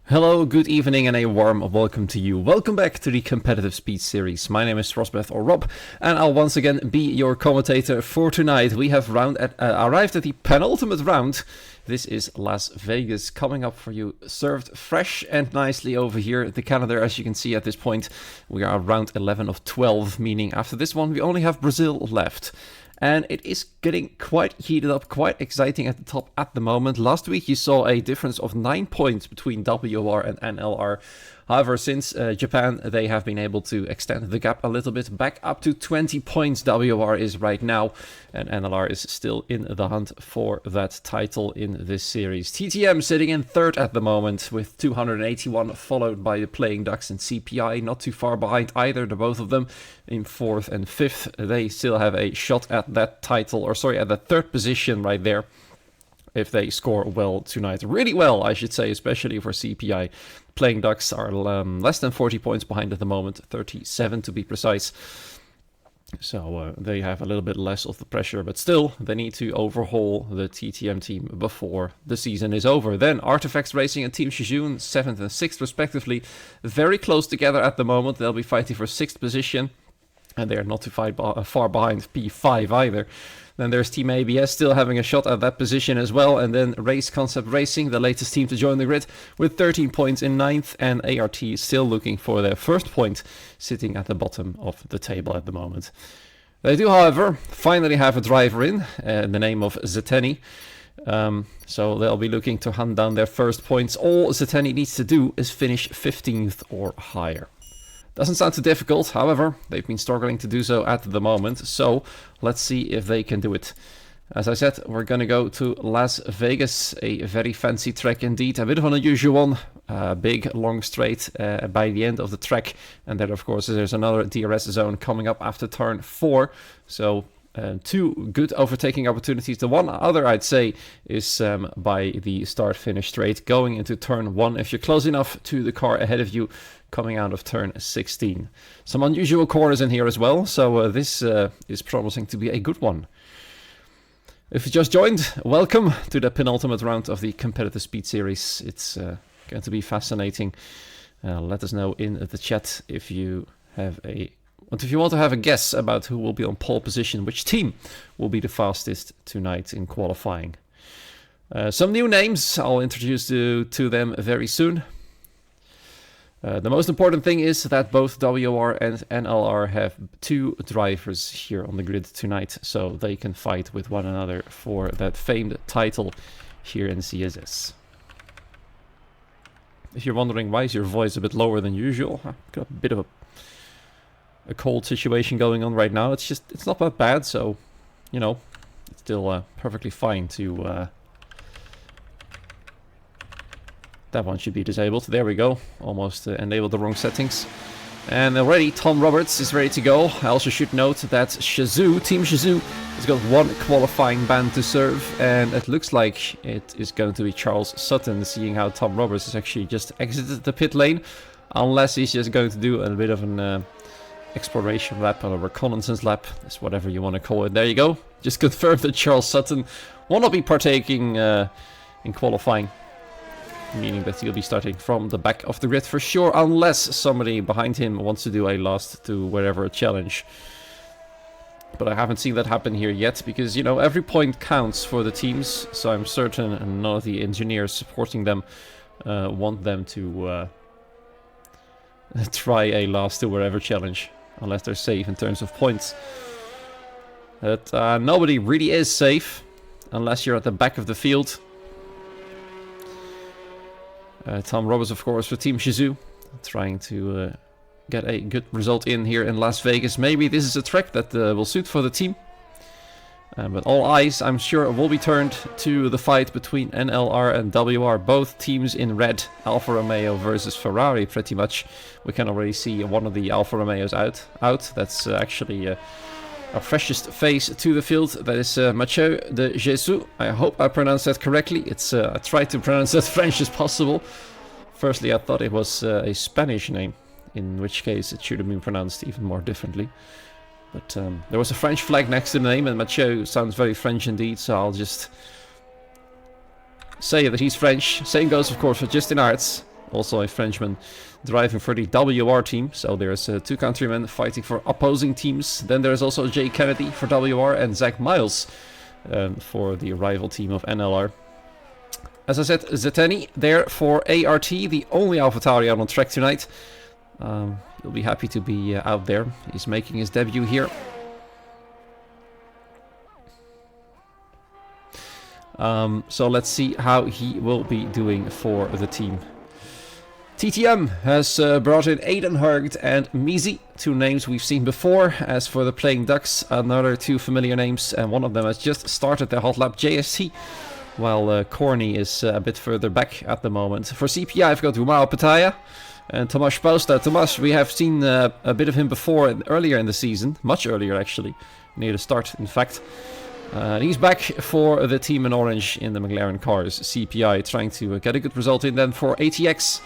Hello, good evening, and a warm welcome to you. Welcome back to the Competitive Speed Series. My name is Rosbeth or Rob, and I'll once again be your commentator for tonight. We have arrived at the penultimate round. This is Las Vegas coming up for you, served fresh and nicely over here. The calendar, as you can see at this point, we are around 11 of 12, meaning after this one we only have Brazil left. And it is getting quite heated up, quite exciting at the top at the moment. Last week you saw a difference of 9 points between WR and NLR. However, since Japan, they have been able to extend the gap a little bit back up to 20 points WR is right now. And NLR is still in the hunt for that title in this series. TTM sitting in third at the moment with 281, followed by the Playing Ducks and CPI. Not too far behind either, the both of them in fourth and fifth. They still have a shot at that title, or sorry, at the third position right there. If they score well tonight. Really well, I should say, especially for CPI. Playing Ducks are less than 40 points behind at the moment, 37 to be precise. So they have a little bit less of the pressure, but still, they need to overhaul the TTM team before the season is over. Then Artifacts Racing and Team Shizun, 7th and 6th respectively. Very close together at the moment. They'll be fighting for 6th position. And they're not too far behind P5 either. Then there's Team ABS still having a shot at that position as well. And then Race Concept Racing, the latest team to join the grid, with 13 points in 9th. And ART still looking for their first point, sitting at the bottom of the table at the moment. They do, however, finally have a driver in the name of Zeteni. So they'll be looking to hunt down their first points. All Zeteni needs to do is finish 15th or higher. Doesn't sound too difficult, however, they've been struggling to do so at the moment, so let's see if they can do it. As I said, we're going to go to Las Vegas, a very fancy track indeed, a bit of an unusual one, big, long straight by the end of the track, and then of course there's another DRS zone coming up after turn 4, so two good overtaking opportunities. The one other I'd say is by the start-finish straight, going into turn 1 if you're close enough to the car ahead of you, coming out of turn 16. Some unusual corners in here as well, so this is promising to be a good one. If you just joined, welcome to the penultimate round of the Competitive Speed Series. It's going to be fascinating. Let us know in the chat if you have if you want to have a guess about who will be on pole position, which team will be the fastest tonight in qualifying. Some new names, I'll introduce you to them very soon. The most important thing is that both WR and NLR have 2 drivers here on the grid tonight, so they can fight with one another for that famed title here in CSS. If you're wondering why is your voice a bit lower than usual, I've got a bit of a cold situation going on right now. It's not that bad, so, you know, it's still perfectly fine to... That one should be disabled. There we go. Almost enabled the wrong settings. And already Tom Roberts is ready to go. I also should note that Team Shizou, has got 1 qualifying ban to serve. And it looks like it is going to be Charles Sutton, seeing how Tom Roberts has actually just exited the pit lane. Unless he's just going to do a bit of an exploration lap or a reconnaissance lap. That's whatever you want to call it. There you go. Just confirmed that Charles Sutton will not be partaking in qualifying. Meaning that he'll be starting from the back of the grid for sure, unless somebody behind him wants to do a last to wherever challenge. But I haven't seen that happen here yet, because, you know, every point counts for the teams, so I'm certain none of the engineers supporting them want them to try a last to wherever challenge, unless they're safe in terms of points. But nobody really is safe, unless you're at the back of the field. Tom Roberts, of course, for Team Shizou, trying to get a good result in here in Las Vegas. Maybe this is a track that will suit for the team. But all eyes, I'm sure, will be turned to the fight between NLR and WR. Both teams in red, Alfa Romeo versus Ferrari, pretty much. We can already see one of the Alfa Romeos out. That's actually our freshest face to the field. That is Mathieu de Jesus. I hope I pronounced that correctly. I tried to pronounce as French as possible. Firstly, I thought it was a Spanish name, in which case it should have been pronounced even more differently. But there was a French flag next to the name, and Mathieu sounds very French indeed, so I'll just say that he's French. Same goes, of course, for Justin Arts. Also a Frenchman driving for the WR team. So there's 2 countrymen fighting for opposing teams. Then there's also Jay Kennedy for WR and Zach Miles for the rival team of NLR. As I said, Zeteni there for ART, the only AlphaTauri out on track tonight. He'll be happy to be out there. He's making his debut here. So let's see how he will be doing for the team. TTM has brought in Aiden Hurgt and Mizi, 2 names we've seen before. As for the Playing Ducks, another 2 familiar names, and one of them has just started their hot lap, JST. While Corny is a bit further back at the moment. For CPI, I've got Umar Pataya and Tomasz Pausta. Tomasz, we have seen a bit of him before, earlier in the season. Much earlier, actually. Near the start, in fact. He's back for the team in orange in the McLaren cars. CPI trying to get a good result in. Then for ATX,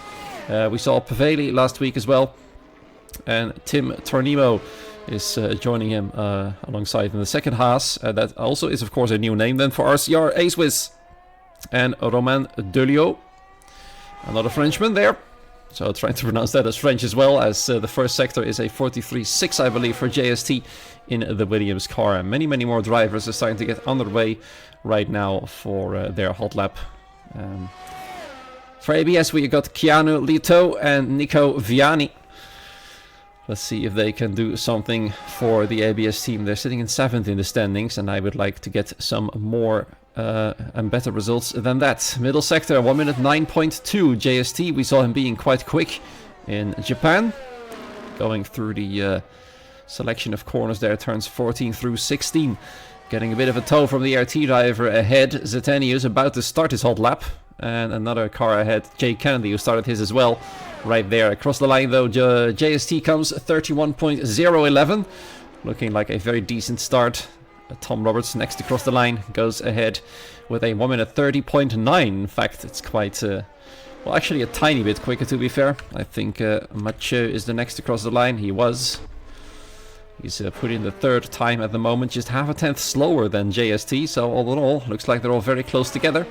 we saw Paveli last week as well. And Tim Tornimo is joining him alongside in the second Haas. That also is, of course, a new name. Then for RCR, Acewiz and Romain Delio, another Frenchman there. So trying to pronounce that as French as well, as the first sector is a 43.6, I believe, for JST in the Williams car. And many, many more drivers are starting to get underway right now for their hot lap. For ABS, we got Keanu Lito and Nico Viani. Let's see if they can do something for the ABS team. They're sitting in 7th in the standings, and I would like to get some more and better results than that. Middle sector, 1 minute 9.2 JST. We saw him being quite quick in Japan. Going through the selection of corners there, turns 14 through 16. Getting a bit of a tow from the RT driver ahead. Zeteni is about to start his hot lap. And another car ahead, Jay Kennedy, who started his as well. Right there across the line though, JST comes 31.011. Looking like a very decent start. Tom Roberts next across the line goes ahead with a 1 minute 30.9. In fact, it's quite, well, actually a tiny bit quicker, to be fair. I think Mathieu is the next across the line. He was. He's put in the 3rd time at the moment, just half a tenth slower than JST. So all in all, looks like they're all very close together.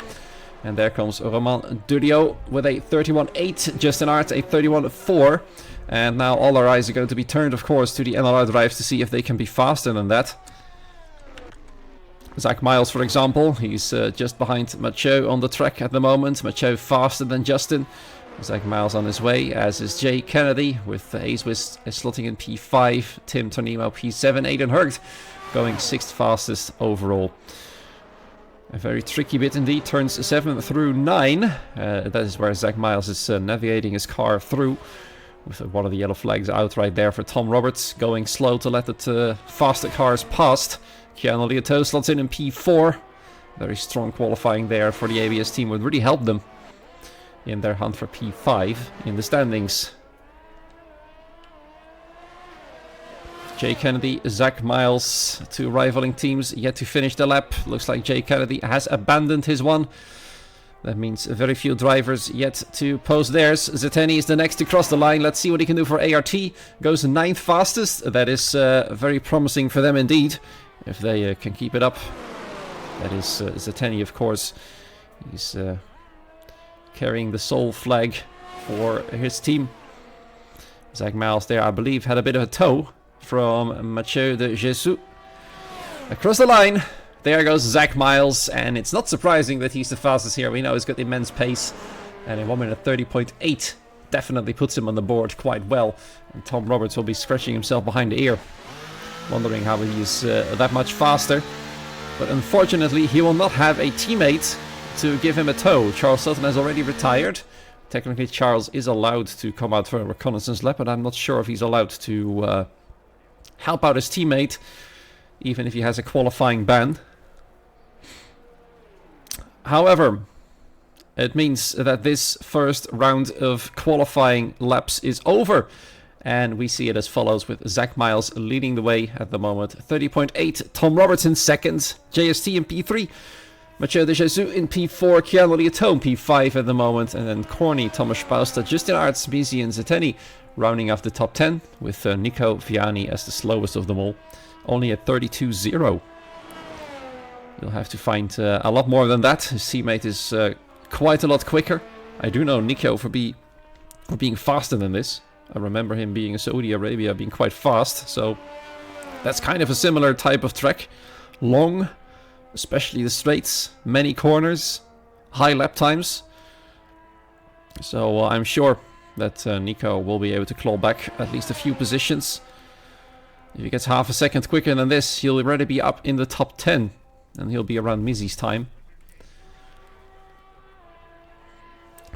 And there comes Romain Durio with a 31.8, Justin Art a 31.4. And now all our eyes are going to be turned, of course, to the NLR drives to see if they can be faster than that. Zach Miles, for example, he's just behind Mathieu on the track at the moment. Mathieu faster than Justin. Zach Miles on his way, as is Jay Kennedy, with Acewiz slotting in P5, Tim Tornimo P7, Aiden Hurgt going 6th fastest overall. A very tricky bit indeed, turns 7 through 9. That is where Zach Miles is navigating his car through, with one of the yellow flags out right there for Tom Roberts, going slow to let the faster cars past. Keanu Lioto slots in P4. Very strong qualifying there for the ABS team, would really help them in their hunt for P5 in the standings. Jay Kennedy, Zach Miles, 2 rivaling teams yet to finish the lap. Looks like Jay Kennedy has abandoned his one. That means very few drivers yet to post theirs. Zeteni is the next to cross the line. Let's see what he can do for ART. Goes 9th fastest. That is very promising for them indeed, if they can keep it up. That is Zeteni, of course. He's carrying the sole flag for his team. Zach Miles there, I believe, had a bit of a tow from Mathieu de Jesus. Across the line, there goes Zach Miles, and it's not surprising that he's the fastest here. We know he's got immense pace, and in 1 minute 30.8 definitely puts him on the board quite well. And Tom Roberts will be scratching himself behind the ear, wondering how he's that much faster. But unfortunately, he will not have a teammate to give him a tow. Charles Sutton has already retired. Technically, Charles is allowed to come out for a reconnaissance lap, but I'm not sure if he's allowed to help out his teammate, even if he has a qualifying ban. However, it means that this first round of qualifying laps is over, and we see it as follows, with Zach Miles leading the way at the moment. 30.8, Tom Roberts in 2nd, JST in P3, Mathieu de Jesus in P4, Keanu Lioto in P5 at the moment, and then Corny, Tomasz Pausta, Justin Arts, Mizi and Zeteni rounding off the top 10, with Nico Viani as the slowest of them all, only at 32.0. You'll have to find a lot more than that. His teammate is quite a lot quicker. I do know Nico for be or being faster than this. I remember him being in Saudi Arabia, being quite fast, so that's kind of a similar type of track. Long, especially the straights, many corners, high lap times. So I'm sure that Nico will be able to claw back at least a few positions. If he gets half a second quicker than this, he'll already be up in the top 10. And he'll be around Mizzy's time.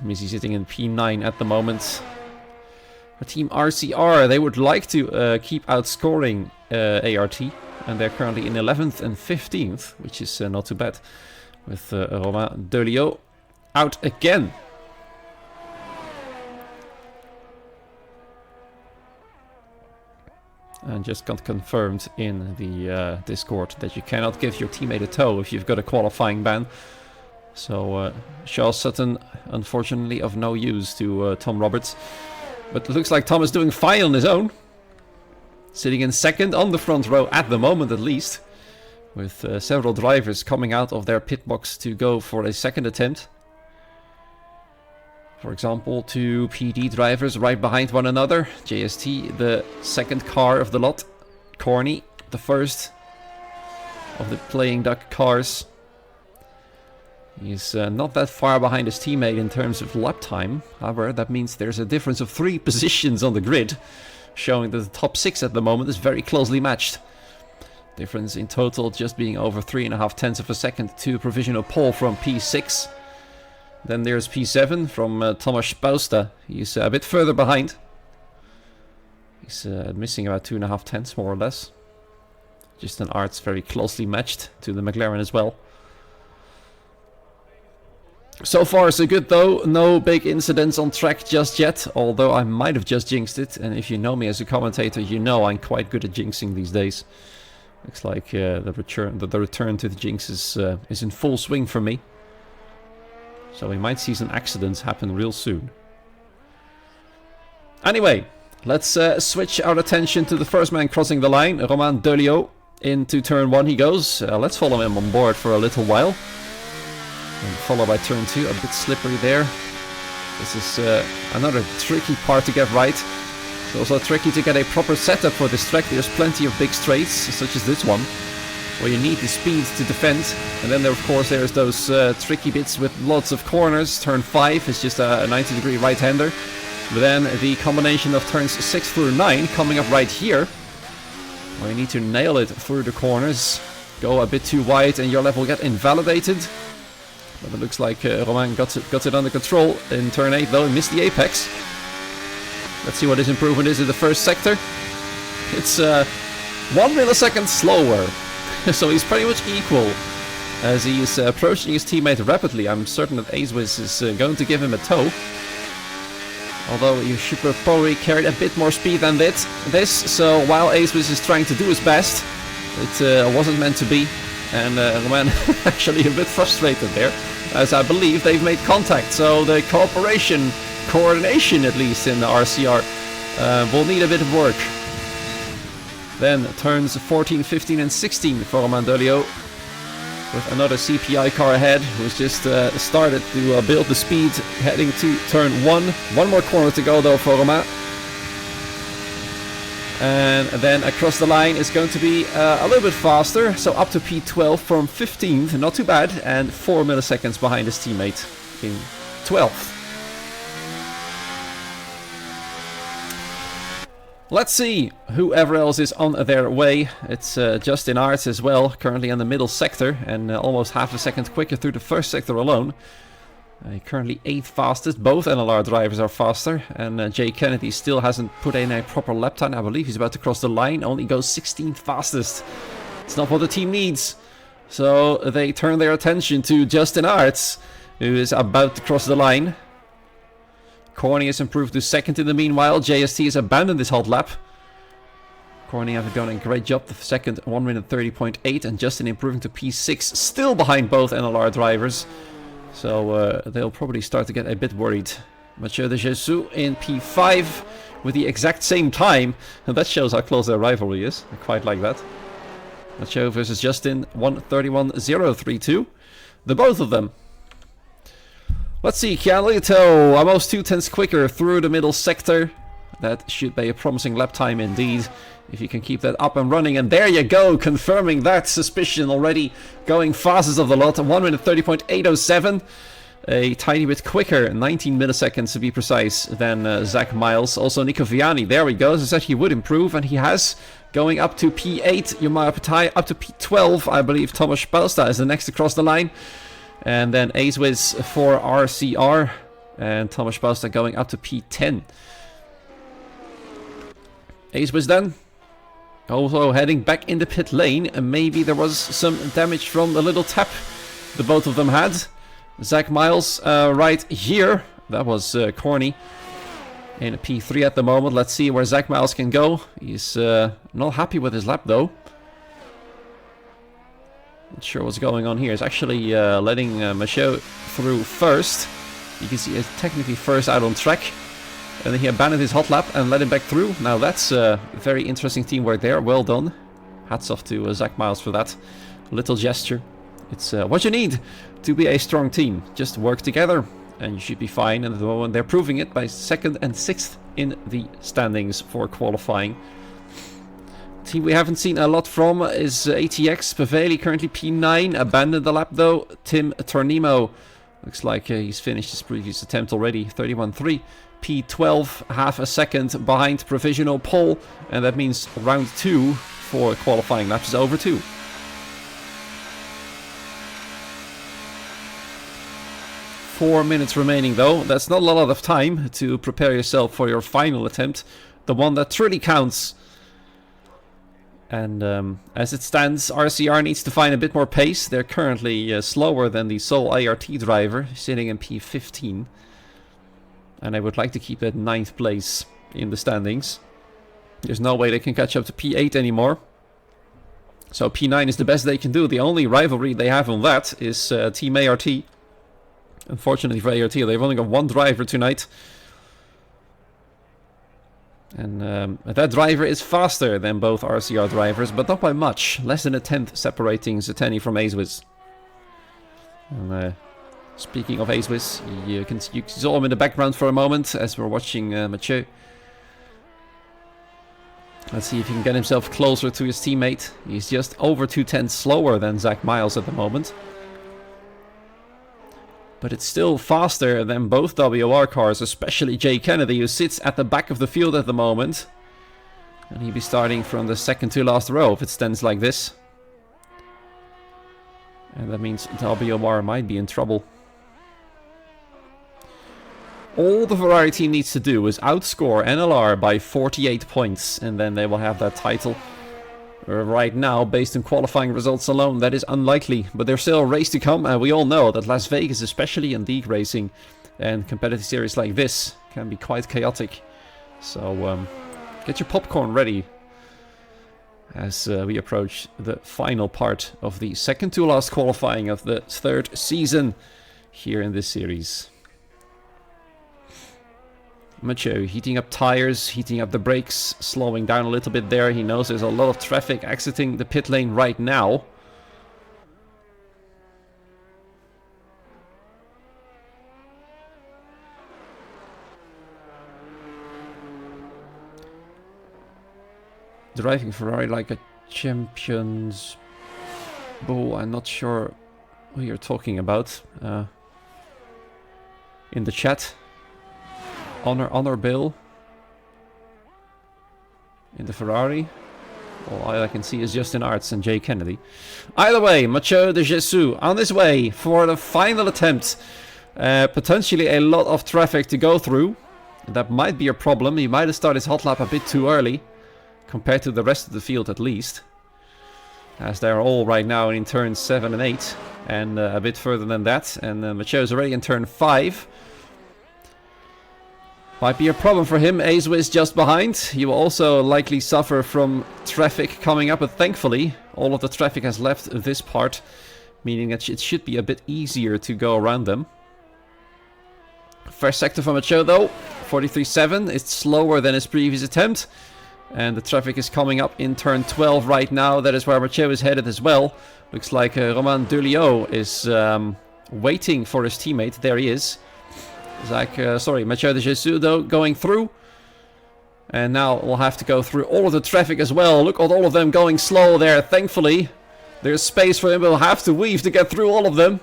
Mizzy sitting in P9 at the moment. For Team RCR, they would like to keep outscoring ART. And they're currently in 11th and 15th, which is not too bad. With Romain Delio out again. And just got confirmed in the Discord that you cannot give your teammate a tow if you've got a qualifying ban. So Charles Sutton, unfortunately, of no use to Tom Roberts. But it looks like Tom is doing fine on his own. Sitting in second on the front row at the moment at least. With several drivers coming out of their pit box to go for a second attempt. For example, two PD drivers right behind one another. JST, the second car of the lot. Corny, the first of the playing duck cars. He's not that far behind his teammate in terms of lap time. However, that means there's a difference of 3 positions on the grid. Showing that the top 6 at the moment is very closely matched. Difference in total just being over 3.5 tenths of a second to provisional pole from P6. Then there's P7 from Thomas Spausta. He's a bit further behind. He's missing about 2.5 tenths more or less. Justin Arts very closely matched to the McLaren as well. So far so good though, no big incidents on track just yet, although I might have just jinxed it, and if you know me as a commentator, you know I'm quite good at jinxing these days. Looks like the return to the jinx is in full swing for me. So we might see some accidents happen real soon. Anyway, let's switch our attention to the first man crossing the line, Romain Delio. Into turn 1 he goes. Let's follow him on board for a little while. And followed by turn 2, a bit slippery there. This is another tricky part to get right. It's also tricky to get a proper setup for this track. There's plenty of big straights, such as this one, where you need the speed to defend. And then there, of course, there's those tricky bits with lots of corners. Turn 5 is just a 90-degree right-hander. But then the combination of turns 6 through 9 coming up right here, where you need to nail it through the corners. Go a bit too wide and your lap will get invalidated. But it looks like Romain got it under control in turn 8, though he missed the apex. Let's see what his improvement is in the first sector. It's 1 millisecond slower. So he's pretty much equal as he is approaching his teammate rapidly. I'm certain that AceWiz is going to give him a tow. Although you should have probably carried a bit more speed than this. So while AceWiz is trying to do his best, it wasn't meant to be. And Romain actually a bit frustrated there, as I believe they've made contact. So the coordination at least in the RCR will need a bit of work. Then turns 14, 15 and 16 for Romain Delio, with another CPI car ahead, who's just started to build the speed heading to turn 1. One more corner to go though for Romain. And then across the line is going to be a little bit faster, so up to P12 from 15th, not too bad, and 4 milliseconds behind his teammate in 12th. Let's see whoever else is on their way. It's Justin Arts as well, currently in the middle sector, and almost half a second quicker through the first sector alone. Currently 8th fastest, both NLR drivers are faster, and Jay Kennedy still hasn't put in a proper lap time. I believe he's about to cross the line, only goes 16th fastest. It's not what the team needs. So they turn their attention to Justin Arts, who is about to cross the line. Corny has improved to second in the meanwhile. JST has abandoned this hot lap. Corny have done a great job, the second 1 minute 30.8, and Justin improving to P6, still behind both NLR drivers. So they'll probably start to get a bit worried. Mathieu de Jesus in P5 with the exact same time. And that shows how close their rivalry is. I quite like that. Mathieu versus Justin, 1:31.032. The both of them. Let's see, Kianlito, almost 2/10 quicker through the middle sector. That should be a promising lap time indeed, if you can keep that up and running. And there you go, confirming that suspicion already. Going fastest of the lot, 1 minute 30.807. A tiny bit quicker, 19 milliseconds to be precise, than Zach Miles. Also Nico Viani, there we go. As I said, he would improve, and he has. Going up to P8, Yumaya Patai, up to P12. I believe Thomas Spelsta is the next across the line. And then Acewiz for RCR. And Thomas Spelsta going up to P10. Acewiz then. Also heading back in the pit lane. And maybe there was some damage from the little tap the both of them had. Zach Miles right here. That was corny. In a P3 at the moment. Let's see where Zach Miles can go. He's not happy with his lap though. Not sure what's going on here. He's actually letting Michaud through first. You can see he's technically first out on track. And then he abandoned his hot lap and let him back through. Now that's very interesting teamwork there. Well done. Hats off to Zach Miles for that little gesture. It's what you need to be a strong team. Just work together and you should be fine. And at the moment they're proving it by 2nd and 6th in the standings for qualifying. Team we haven't seen a lot from is ATX. Paveli currently P9. Abandoned the lap though. Tim Tornimo. Looks like he's finished his previous attempt already. 31.3. P12. Half a second behind provisional pole. And that means round 2 for qualifying laps is over too. Four minutes remaining though. That's not a lot of time to prepare yourself for your final attempt. The one that truly counts. And as it stands, RCR needs to find a bit more pace. They're currently slower than the sole ART driver, sitting in P15. And I would like to keep that 9th place in the standings. There's no way they can catch up to P8 anymore. So P9 is the best they can do. The only rivalry they have on that is Team ART. Unfortunately for ART, they've only got one driver tonight. And that driver is faster than both RCR drivers, but not by much. Less than a 10th separating Zeteni from Acewiz. And speaking of Acewiz, you saw him in the background for a moment as we're watching Mathieu. Let's see if he can get himself closer to his teammate. He's just over 2/10 slower than Zach Miles at the moment. But it's still faster than both WR cars, especially Jay Kennedy, who sits at the back of the field at the moment. And he'll be starting from the second to last row if it stands like this. And that means WR might be in trouble. All the Ferrari team needs to do is outscore NLR by 48 points, and then they will have that title. Right now, based on qualifying results alone, that is unlikely. But there's still a race to come, and we all know that Las Vegas, especially in league racing and competitive series like this, can be quite chaotic. So get your popcorn ready as we approach the final part of the second to last qualifying of the 3rd season here in this series. Mathieu heating up tires, heating up the brakes, slowing down a little bit there. He knows there's a lot of traffic exiting the pit lane right now. Driving Ferrari like a champion's bull. I'm not sure who you're talking about. In the chat. Honor Bill in the Ferrari. All I can see is Justin Arts and Jay Kennedy. Either way, Mathieu de Jesus on his way for the final attempt. Potentially a lot of traffic to go through. That might be a problem. He might have started his hot lap a bit too early compared to the rest of the field at least. As they're all right now in turns 7 and 8 and a bit further than that. And Mathieu is already in turn 5. Might be a problem for him. Acewiz just behind. He will also likely suffer from traffic coming up, but thankfully all of the traffic has left this part, meaning that it should be a bit easier to go around them. First sector for Mathieu though, 43.7. It's slower than his previous attempt. And the traffic is coming up in turn 12 right now. That is where Mathieu is headed as well. Looks like Romain Delio is waiting for his teammate. There he is. Mathieu de Jesus though going through. And now we'll have to go through all of the traffic as well. Look at all of them going slow there. Thankfully, there's space for him. We'll have to weave to get through all of them.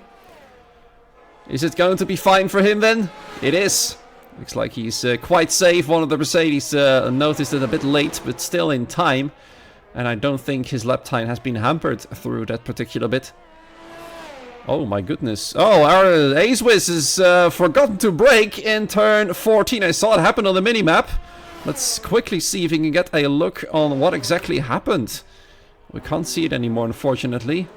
Is it going to be fine for him then? It is. Looks like he's quite safe. One of the Mercedes noticed it a bit late, but still in time. And I don't think his lap time has been hampered through that particular bit. Oh my goodness. Oh, our Acewiz has forgotten to brake in turn 14. I saw it happen on the minimap. Let's quickly see if we can get a look on what exactly happened. We can't see it anymore, unfortunately.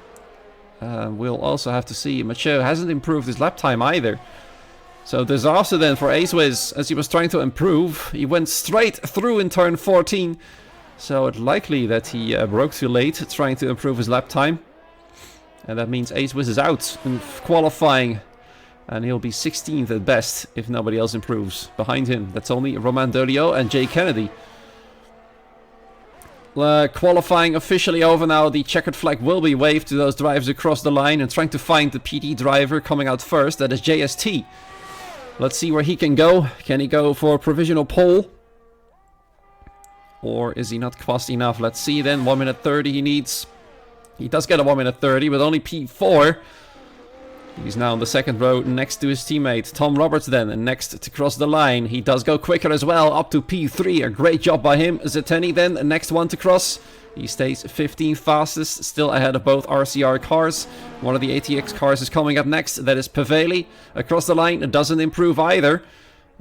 We'll also have to see. Mathieu hasn't improved his lap time either. So disaster then for Acewiz as he was trying to improve. He went straight through in turn 14. So it's likely that he broke too late trying to improve his lap time. And that means Acewiz is out in qualifying. And he'll be 16th at best if nobody else improves. Behind him, that's only Romain Dolio and Jay Kennedy. Qualifying officially over now. The checkered flag will be waved to those drivers across the line. And trying to find the PD driver coming out first. That is JST. Let's see where he can go. Can he go for a provisional pole? Or is he not fast enough? Let's see then. 1 minute 30 he needs. He does get a 1 minute 30 with only P4. He's now in the second row next to his teammate. Tom Roberts then next to cross the line. He does go quicker as well, up to P3. A great job by him. Zeteni then, next one to cross. He stays 15th fastest, still ahead of both RCR cars. One of the ATX cars is coming up next. That is Paveli. Across the line, it doesn't improve either.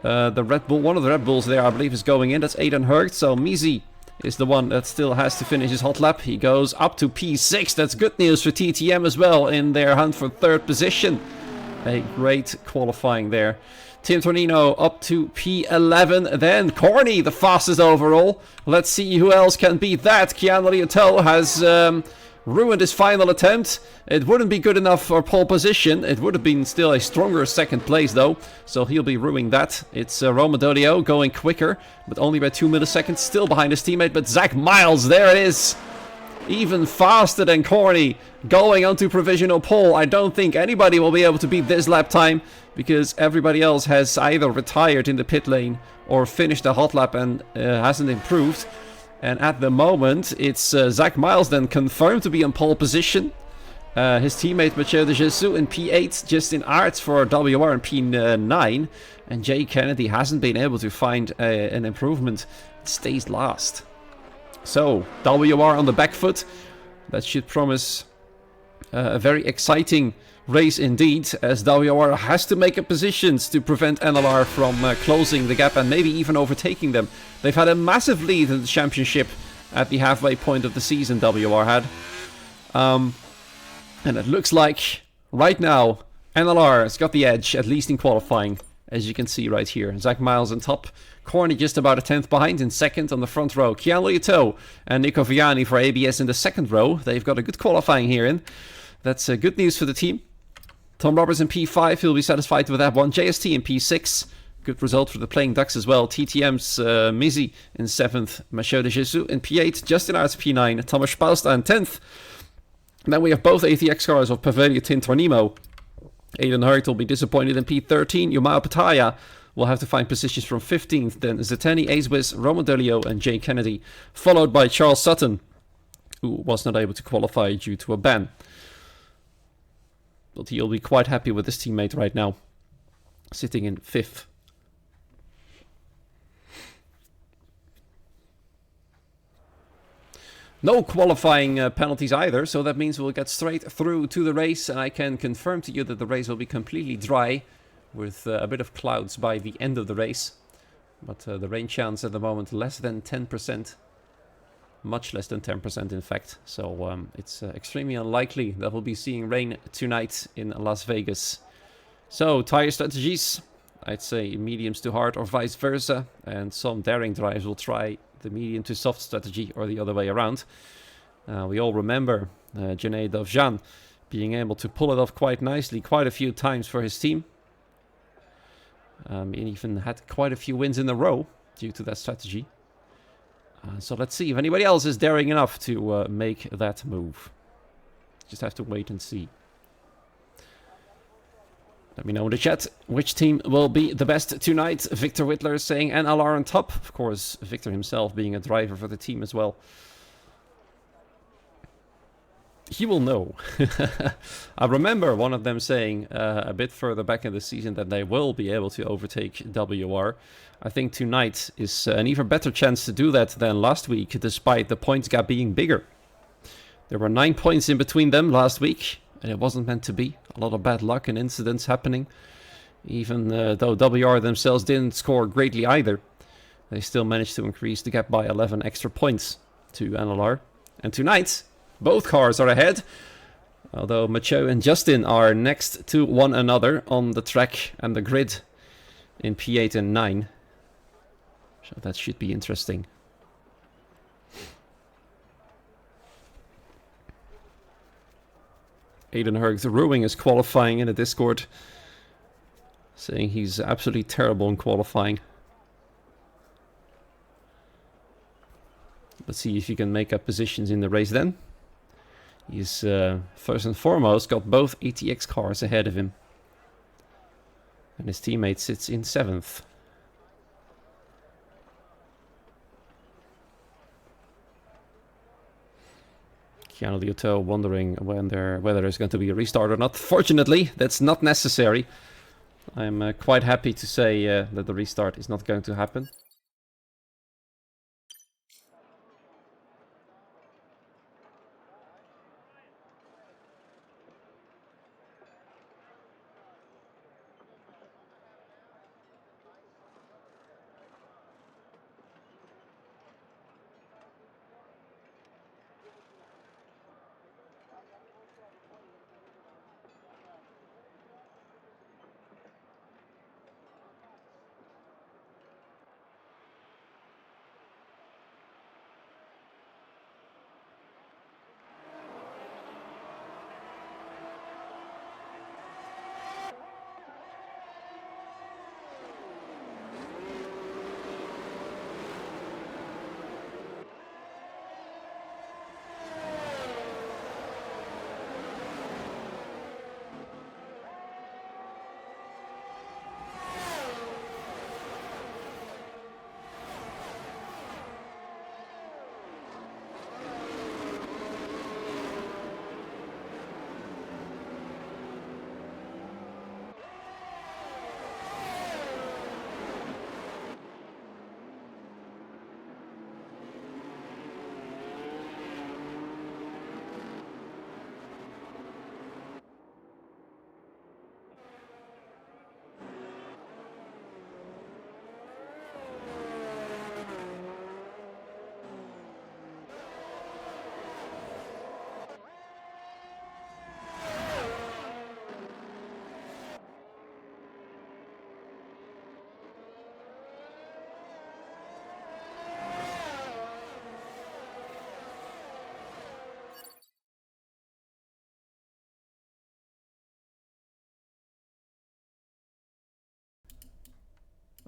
The Red Bull, one of the Red Bulls there, I believe, is going in. That's Aiden Hurgt. So Mizi is the one that still has to finish his hot lap. He goes up to P6. That's good news for TTM as well in their hunt for third position. A great qualifying there. Tim Tornino up to P11. Then Corny, the fastest overall. Let's see who else can beat that. Keanu Lioto has ruined his final attempt. It wouldn't be good enough for pole position. It would have been still a stronger second place though. So he'll be ruining that. It's Romain Dolio going quicker, but only by 2 milliseconds. Still behind his teammate, but Zach Miles, there it is. Even faster than Corny. Going onto provisional pole. I don't think anybody will be able to beat this lap time, because everybody else has either retired in the pit lane or finished a hot lap and hasn't improved. And at the moment, it's Zach Miles then confirmed to be in pole position. His teammate Mathieu de Jesus in P8, Justin Aerts for WR in P9. And Jay Kennedy hasn't been able to find an improvement. It stays last. So, WR on the back foot. That should promise a very exciting race indeed, as WR has to make up positions to prevent NLR from closing the gap and maybe even overtaking them. They've had a massive lead in the championship at the halfway point of the season, WR had. And it looks like right now NLR has got the edge, at least in qualifying, as you can see right here. Zach Miles on top, Corny just about a 10th behind in second on the front row. Keanu Lioto and Nico Viani for ABS in the second row. They've got a good qualifying here in. That's good news for the team. Tom Roberts in P5, he'll be satisfied with that one. JST in P6, good result for the Playing Ducks as well. TTM's Mizi in 7th, Mathieu de Jesus in P8, Justin Aerts P9, Thomas Spausta in 10th. And then we have both ATX cars of Pavelia Tin Tornimo. Aiden Hurgt will be disappointed in P13. Yumao Pataya will have to find positions from 15th. Then Zeteni, Acewiz, Romain Dolio and Jay Kennedy. Followed by Charles Sutton, who was not able to qualify due to a ban. But he'll be quite happy with his teammate right now, sitting in 5th. No qualifying penalties either, so that means we'll get straight through to the race. And I can confirm to you that the race will be completely dry, with a bit of clouds by the end of the race. But the rain chance at the moment less than 10%. Much less than 10% in fact. So it's extremely unlikely that we'll be seeing rain tonight in Las Vegas. So tire strategies, I'd say mediums to hard or vice versa. And some daring drives will try the medium to soft strategy or the other way around. We all remember Janae Dovjan being able to pull it off quite nicely quite a few times for his team. He even had quite a few wins in a row due to that strategy. So let's see if anybody else is daring enough to make that move. Just have to wait and see. Let me know in the chat which team will be the best tonight. Victor Whitler is saying NLR on top. Of course, Victor himself being a driver for the team as well. He will know. I remember one of them saying a bit further back in the season that they will be able to overtake WR. I think tonight is an even better chance to do that than last week, despite the points gap being bigger. There were 9 points in between them last week, and it wasn't meant to be. A lot of bad luck and incidents happening. Even though WR themselves didn't score greatly either, they still managed to increase the gap by 11 extra points to NLR. And tonight, both cars are ahead, although Macho and Justin are next to one another on the track and the grid in P8 and 9. So that should be interesting. Aiden Herg's ruining his qualifying in the Discord, saying he's absolutely terrible in qualifying. Let's see if he can make up positions in the race then. He's first and foremost got both ATX cars ahead of him. And his teammate sits in 7th. Keanu Lioto wondering whether there's going to be a restart or not. Fortunately, that's not necessary. I'm quite happy to say that the restart is not going to happen.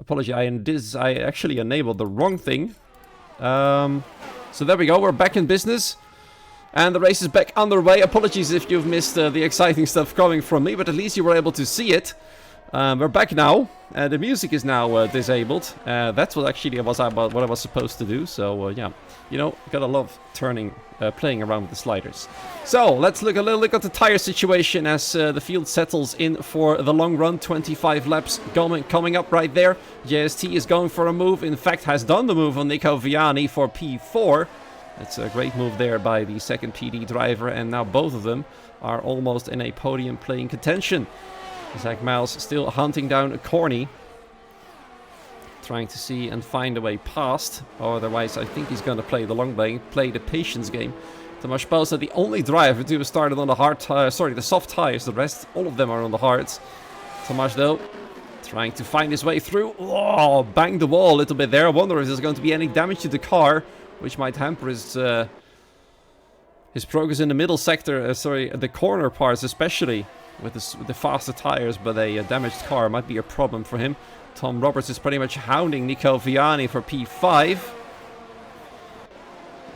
Apology, I actually enabled the wrong thing. So there we go, we're back in business. And the race is back underway. Apologies if you've missed the exciting stuff coming from me, but at least you were able to see it. We're back now. The music is now disabled. That's what actually was what I was supposed to do. So yeah, you know, gotta love playing around with the sliders. So let's look a little look at the tire situation as the field settles in for the long run. 25 laps coming up right there. JST is going for a move. In fact, has done the move on Nico Viani for P4. It's a great move there by the second PD driver, and now both of them are almost in a podium playing contention. Zach Miles still hunting down Corny, trying to see and find a way past. Otherwise, I think he's going to play the long game, play the patience game. Tomasz Pelsa, the only driver to have started on the the soft tires. The rest, all of them are on the hards. Tomasz, though, trying to find his way through. Oh, banged the wall a little bit there. I wonder if there's going to be any damage to the car, which might hamper his progress in the middle sector. The corner parts especially. With the faster tires, but a damaged car might be a problem for him. Tom Roberts is pretty much hounding Nico Viani for P5.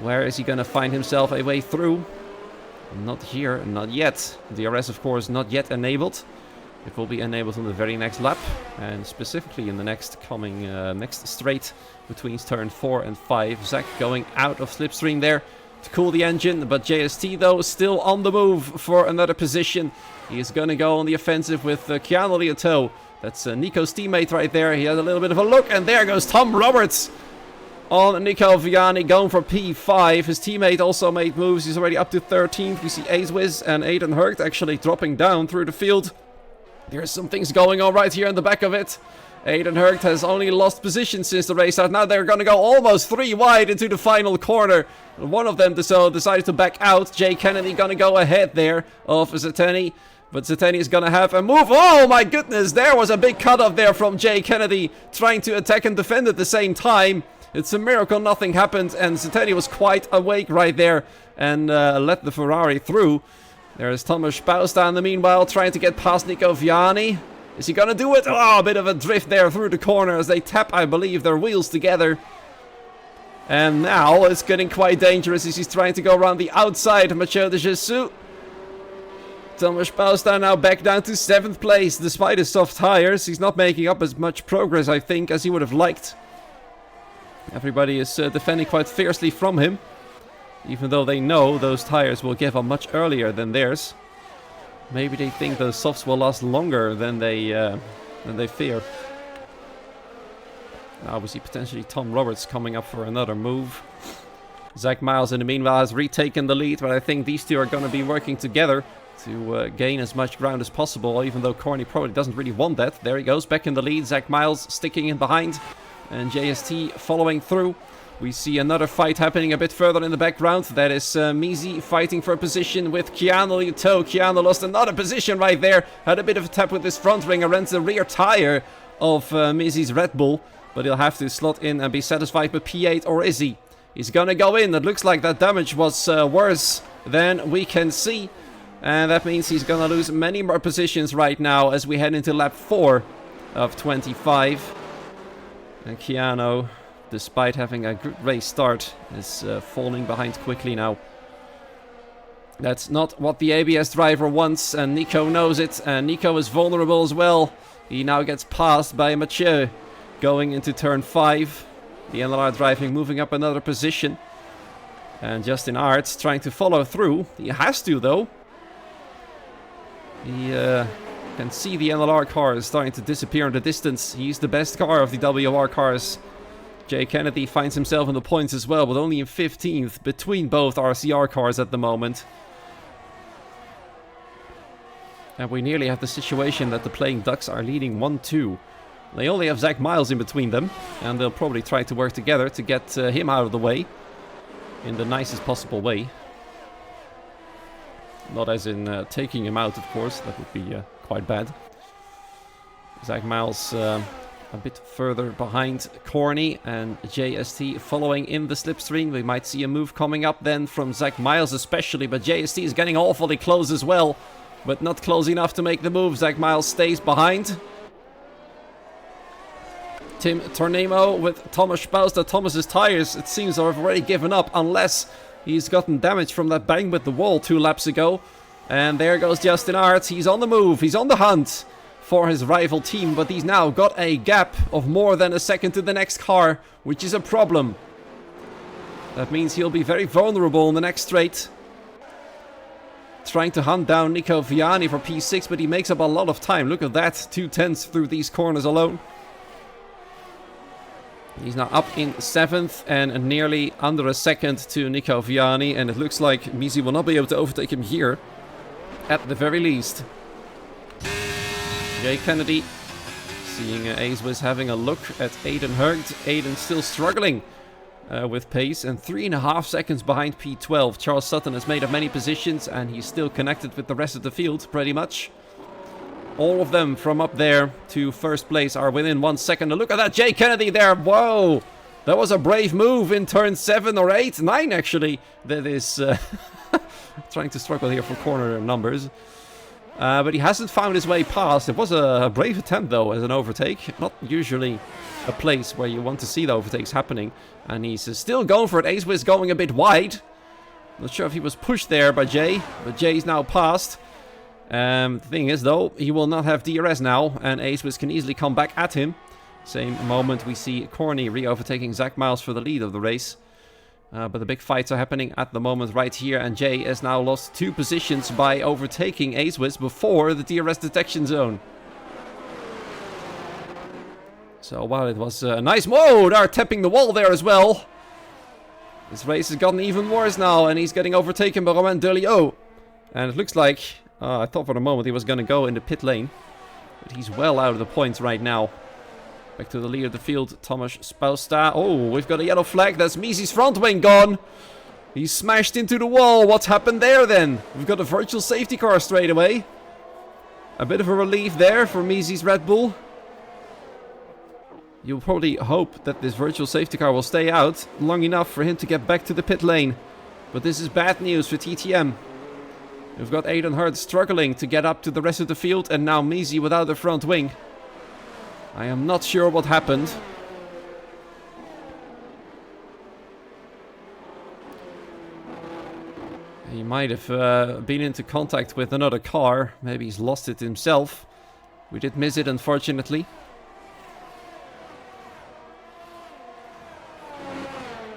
Where is he going to find himself a way through? Not here, not yet. DRS, of course, not yet enabled. It will be enabled on the very next lap, and specifically in the next straight between turn 4 and 5. Zach going out of slipstream there to cool the engine, but JST though still on the move for another position. He is going to go on the offensive with Keanu Liato. That's Nico's teammate right there. He has a little bit of a look, and there goes Tom Roberts on Nico Viani going for P5. His teammate also made moves. He's already up to 13th. We see Acewiz and Aiden Hurkt actually dropping down through the field. There's some things going on right here in the back of it. Aiden Hurkt has only lost position since the race start. Now they're going to go almost 3 wide into the final corner. One of them decided to back out. Jay Kennedy going to go ahead there of Zeteni. But Zeteni is going to have a move. Oh my goodness, there was a big cutoff there from Jay Kennedy trying to attack and defend at the same time. It's a miracle nothing happened, and Zeteni was quite awake right there and let the Ferrari through. There's Thomas Spausta in the meanwhile trying to get past Nico Viani. Is he going to do it? Oh, a bit of a drift there through the corner as they tap, I believe, their wheels together. And now it's getting quite dangerous as he's trying to go around the outside of Mathieu de Jesus. Thomas Spausta now back down to 7th place. Despite his soft tires, he's not making up as much progress, I think, as he would have liked. Everybody is defending quite fiercely from him, even though they know those tires will give up much earlier than theirs. Maybe they think those softs will last longer than they fear. Now we see potentially Tom Roberts coming up for another move. Zach Miles in the meanwhile has retaken the lead, but I think these two are going to be working together to gain as much ground as possible, even though Corny probably doesn't really want that. There he goes, back in the lead. Zach Miles sticking in behind, and JST following through. We see another fight happening a bit further in the background. That is Mizi fighting for a position with Keanu Liato. Keanu lost another position right there. Had a bit of a tap with his front wing around the rear tire of Mizi's Red Bull. But he'll have to slot in and be satisfied with P8, or is he? He's gonna go in. It looks like that damage was worse than we can see. And that means he's gonna lose many more positions right now as we head into lap 4 of 25. And Keanu, despite having a good race start, is falling behind quickly now. That's not what the ABS driver wants, and Nico knows it, and Nico is vulnerable as well. He now gets passed by Mathieu going into turn 5. The NLR driving moving up another position. And Justin Arts trying to follow through. He has to, though. He can see the NLR car is starting to disappear in the distance. He's the best car of the WR cars. Jay Kennedy finds himself in the points as well, but only in 15th between both RCR cars at the moment. And we nearly have the situation that the Playing Ducks are leading 1-2. They only have Zach Miles in between them, and they'll probably try to work together to get him out of the way in the nicest possible way. Not as in taking him out, of course. That would be quite bad. Zach Miles a bit further behind Corny, and JST following in the slipstream. We might see a move coming up then from Zach Miles especially, but JST is getting awfully close as well, but not close enough to make the move. Zach Miles stays behind. Tim Tornemo with Thomas Spausta. Thomas's tires, it seems, have already given up, unless he's gotten damage from that bang with the wall 2 laps ago. And there goes Justin Arts. He's on the move. He's on the hunt for his rival team, but he's now got a gap of more than a second to the next car, which is a problem. That means he'll be very vulnerable in the next straight. Trying to hunt down Nico Viani for P6, but he makes up a lot of time. Look at that, 2/10 through these corners alone. He's now up in 7th and nearly under a second to Nico Viani, and it looks like Mizi will not be able to overtake him here, at the very least. Jay Kennedy seeing Acewiz having a look at Aiden Hurkt. Aiden still struggling with pace, and 3.5 seconds behind P12. Charles Sutton has made up many positions, and he's still connected with the rest of the field, pretty much. All of them from up there to first place are within 1 second. And look at that, Jay Kennedy there. Whoa! That was a brave move in turn 7 or 8. 9, actually. That is trying to struggle here for corner numbers. But he hasn't found his way past. It was a brave attempt, though, as an overtake. Not usually a place where you want to see the overtakes happening. And he's still going for it. Acewiz going a bit wide. Not sure if he was pushed there by Jay. But Jay's now passed. The thing is, though, he will not have DRS now, and Acewitz can easily come back at him. Same moment we see Corny re-overtaking Zach Miles for the lead of the race. But the big fights are happening at the moment right here, and Jay has now lost 2 positions by overtaking Acewitz before the DRS detection zone. So while it was a nice... Whoa, they're tapping the wall there as well. This race has gotten even worse now, and he's getting overtaken by Romain Derlio. And it looks like... I thought for the moment he was going to go in the pit lane. But he's well out of the points right now. Back to the leader of the field, Thomas Spousta. Oh, we've got a yellow flag. That's Misi's front wing gone. He's smashed into the wall. What's happened there then? We've got a virtual safety car straight away. A bit of a relief there for Misi's Red Bull. You'll probably hope that this virtual safety car will stay out long enough for him to get back to the pit lane. But this is bad news for TTM. We've got Aiden Hurd struggling to get up to the rest of the field, and now Misi without a front wing. I am not sure what happened. He might have been into contact with another car. Maybe he's lost it himself. We did miss it, unfortunately.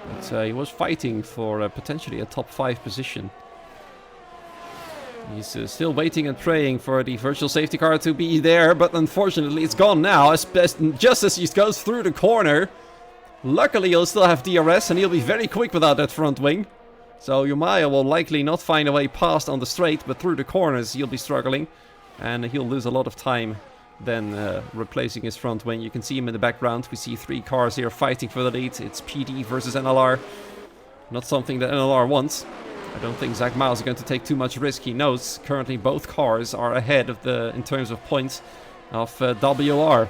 But he was fighting for potentially a top 5 position. He's still waiting and praying for the virtual safety car to be there, but unfortunately it's gone now, just as he goes through the corner. Luckily he'll still have DRS and he'll be very quick without that front wing. So Yumaya will likely not find a way past on the straight, but through the corners he'll be struggling. And he'll lose a lot of time then replacing his front wing. You can see him in the background. We see 3 cars here fighting for the lead. It's PD versus NLR. Not something that NLR wants. I don't think Zach Miles is going to take too much risk. He knows currently both cars are ahead of in terms of points of WR.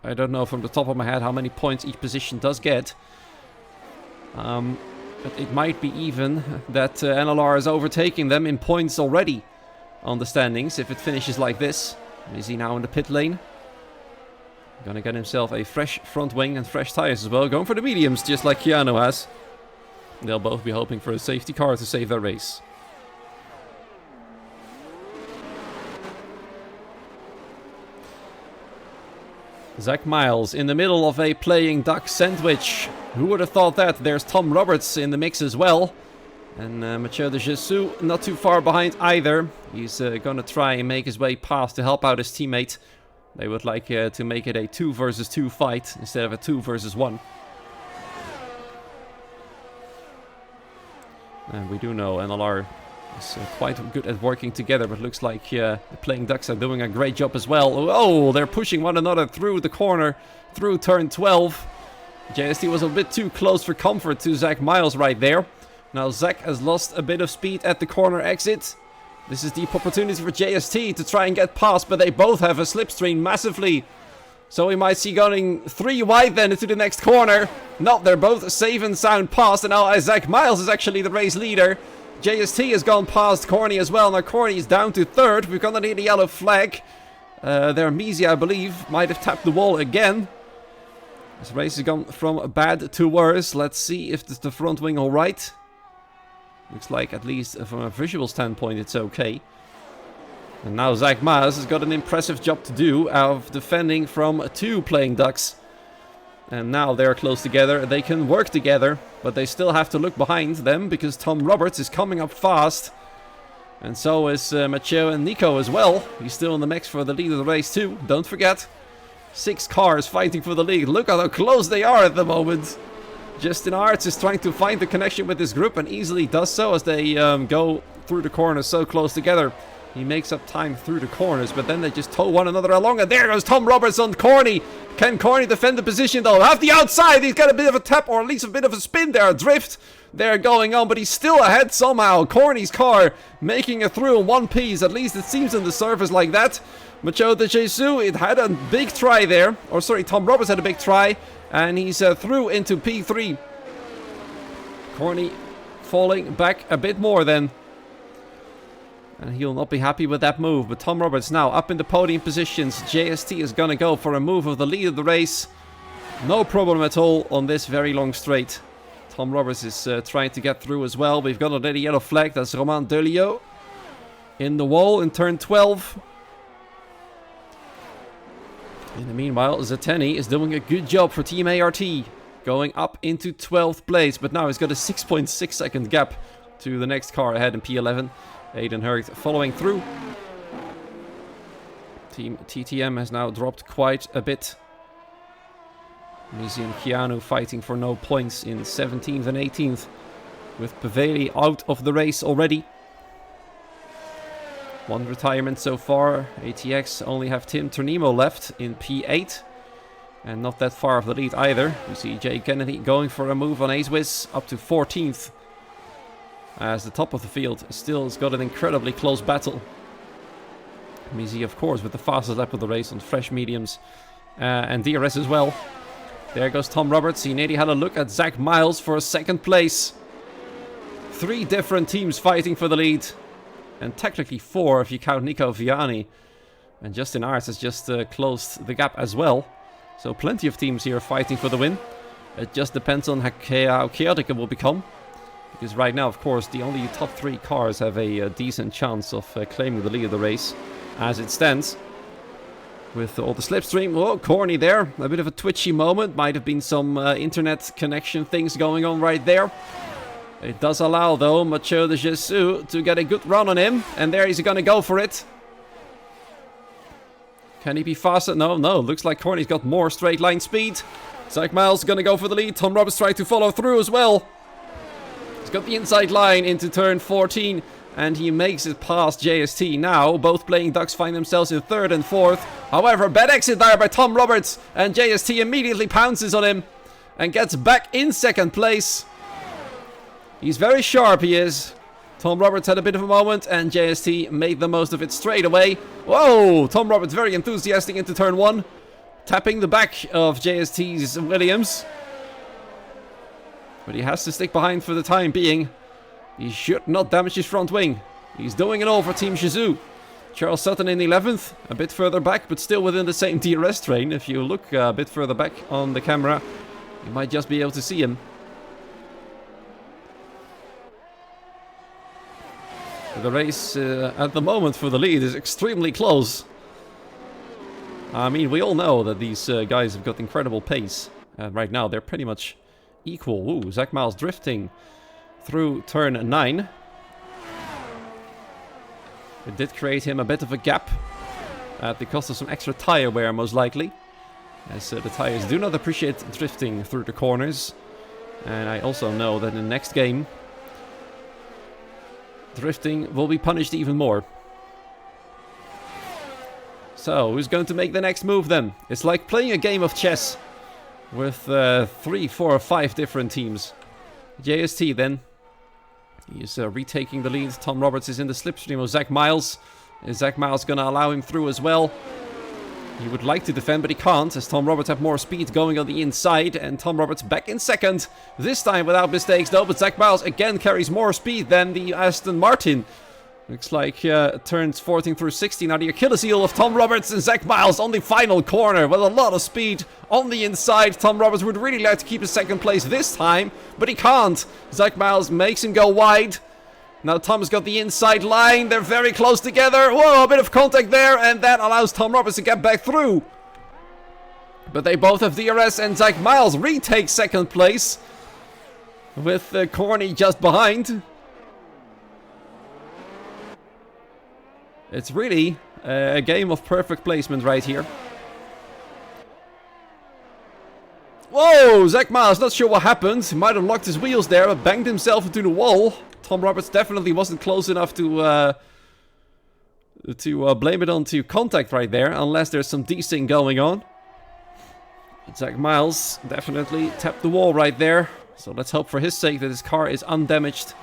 I don't know from the top of my head how many points each position does get. But it might be even that NLR is overtaking them in points already on the standings if it finishes like this. Is he now in the pit lane? Gonna get himself a fresh front wing and fresh tires as well. Going for the mediums, just like Keanu has. They'll both be hoping for a safety car to save their race. Zach Miles in the middle of a playing duck sandwich. Who would have thought that? There's Tom Roberts in the mix as well. And Mathieu de Jesus not too far behind either. He's gonna try and make his way past to help out his teammate. They would like to make it a 2 versus 2 fight instead of a 2 versus 1. And we do know NLR is quite good at working together, but looks like the Playing Ducks are doing a great job as well. Oh, they're pushing one another through the corner, through turn 12. JST was a bit too close for comfort to Zach Miles right there. Now Zach has lost a bit of speed at the corner exit. This is the opportunity for JST to try and get past, but they both have a slipstream massively. So we might see going 3 wide then into the next corner. No, they're both safe and sound past, and now Zach Miles is actually the race leader. JST has gone past Corny as well. Now Corny is down to 3rd. We're gonna need a yellow flag. There, Misi, I believe, might have tapped the wall again. This race has gone from bad to worse. Let's see if the front wing alright. Looks like, at least from a visual standpoint, it's okay. And now Zach Miles has got an impressive job to do of defending from 2 Playing Ducks. And now they're close together. They can work together, but they still have to look behind them because Tom Roberts is coming up fast. And so is Mathieu and Nico as well. He's still in the mix for the lead of the race too. Don't forget, 6 cars fighting for the lead. Look at how close they are at the moment. Justin Arts is trying to find the connection with this group and easily does so as they go through the corners so close together. He makes up time through the corners, but then they just tow one another along, and there goes Tom Roberts on Corny. Can Corny defend the position though? Off the outside, he's got a bit of a tap, or at least a bit of a spin there, a drift there going on, but he's still ahead somehow. Corny's car making it through in one piece, at least it seems on the surface like that. Mathieu de Jesus, it had a big try there, or sorry, Tom Roberts had a big try. And he's through into P3. Corny falling back a bit more then. And he'll not be happy with that move. But Tom Roberts now up in the podium positions. JST is going to go for a move of the lead of the race. No problem at all on this very long straight. Tom Roberts is trying to get through as well. We've got already a yellow flag. That's Romain Delio in the wall in turn 12. In the meanwhile, Zateni is doing a good job for Team ART, going up into 12th place. But now he's got a 6.6 second gap to the next car ahead in P11. Aiden Hurd following through. Team TTM has now dropped quite a bit. Mizzi and Keanu fighting for no points in 17th and 18th, with Paveli out of the race already. One retirement so far. ATX only have Tim Ternimo left in P8, and not that far of the lead either. We see Jay Kennedy going for a move on Acewiz up to 14th, as the top of the field still has got an incredibly close battle. Mizzi, of course, with the fastest lap of the race on fresh mediums, and DRS as well. There goes Tom Roberts. He nearly had a look at Zach Miles for a second place. 3 different teams fighting for the lead. And technically 4 if you count Nico Viani. And Justin Arts has just closed the gap as well. So plenty of teams here fighting for the win. It just depends on how chaotic it will become. Because right now, of course, the only top 3 cars have a decent chance of claiming the lead of the race as it stands. With all the slipstream. Oh, corny there. A bit of a twitchy moment. Might have been some internet connection things going on right there. It does allow, though, Mathieu de Jesus to get a good run on him. And there he's going to go for it. Can he be faster? No. Looks like Corny's got more straight line speed. Zach Miles going to go for the lead. Tom Roberts trying to follow through as well. He's got the inside line into turn 14. And he makes it past JST now. Both playing ducks find themselves in 3rd and 4th. However, bad exit there by Tom Roberts. And JST immediately pounces on him. And gets back in 2nd place. He's very sharp, he is. Tom Roberts had a bit of a moment. And JST made the most of it straight away. Whoa! Tom Roberts very enthusiastic into turn 1. Tapping the back of JST's Williams. But he has to stick behind for the time being. He should not damage his front wing. He's doing it all for Team Shizou. Charles Sutton in 11th. A bit further back, but still within the same DRS train. If you look a bit further back on the camera, you might just be able to see him. The race at the moment for the lead is extremely close. I mean, we all know that these guys have got incredible pace. Right now, they're pretty much equal. Ooh, Zach Miles drifting through turn 9. It did create him a bit of a gap at the cost of some extra tire wear, most likely, as the tires do not appreciate drifting through the corners. And I also know that in the next game, drifting will be punished even more. So, who's going to make the next move then? It's like playing a game of chess with 3, 4, or 5 different teams. JST then. He is retaking the lead. Tom Roberts is in the slipstream of Zach Miles. Is Zach Miles going to allow him through as well? He would like to defend, but he can't, as Tom Roberts have more speed going on the inside. And Tom Roberts back in 2nd. This time without mistakes, though. But Zach Miles again carries more speed than the Aston Martin. Looks like turns 14 through 16 are the Achilles heel of Tom Roberts and Zach Miles on the final corner with a lot of speed on the inside. Tom Roberts would really like to keep his 2nd place this time, but he can't. Zach Miles makes him go wide. Now Tom's got the inside line. They're very close together. Whoa, a bit of contact there, and that allows Tom Roberts to get back through. But they both have DRS, and Zach Miles retakes 2nd place with Corny just behind. It's really a game of perfect placement right here. Whoa! Zach Miles, not sure what happened. He might have locked his wheels there, but banged himself into the wall. Tom Roberts definitely wasn't close enough to blame it onto contact right there, unless there's some desync going on. But Zach Miles definitely tapped the wall right there. So let's hope for his sake that his car is undamaged.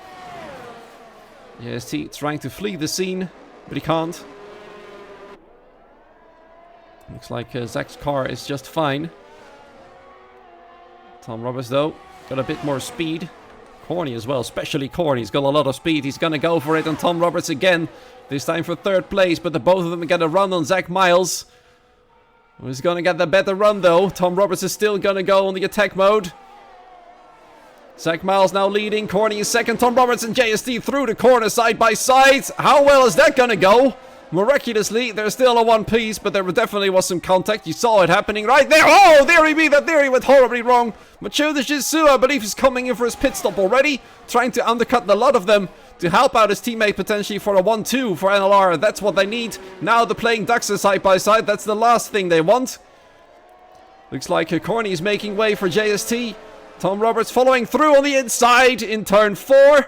JST trying to flee the scene, but he can't. Looks like Zach's car is just fine. Tom Roberts, though, got a bit more speed. Corny as well, especially Corny. He's got a lot of speed. He's going to go for it. And Tom Roberts again, this time for 3rd place. But the both of them get a run on Zach Miles. Who's going to get the better run, though? Tom Roberts is still going to go on the attack mode. Zach Miles now leading. Corny is second. Tom Roberts and JST through the corner side by side. How well is that gonna go? Miraculously, there's still a one piece, but there definitely was some contact. You saw it happening right there. Oh, there he be. That there he went horribly wrong. Mathieu de Jesus, I believe, is coming in for his pit stop already. Trying to undercut a lot of them to help out his teammate potentially for a 1-2 for NLR. That's what they need. Now the playing ducks are side by side. That's the last thing they want. Looks like Corny is making way for JST. Tom Roberts following through on the inside in turn 4.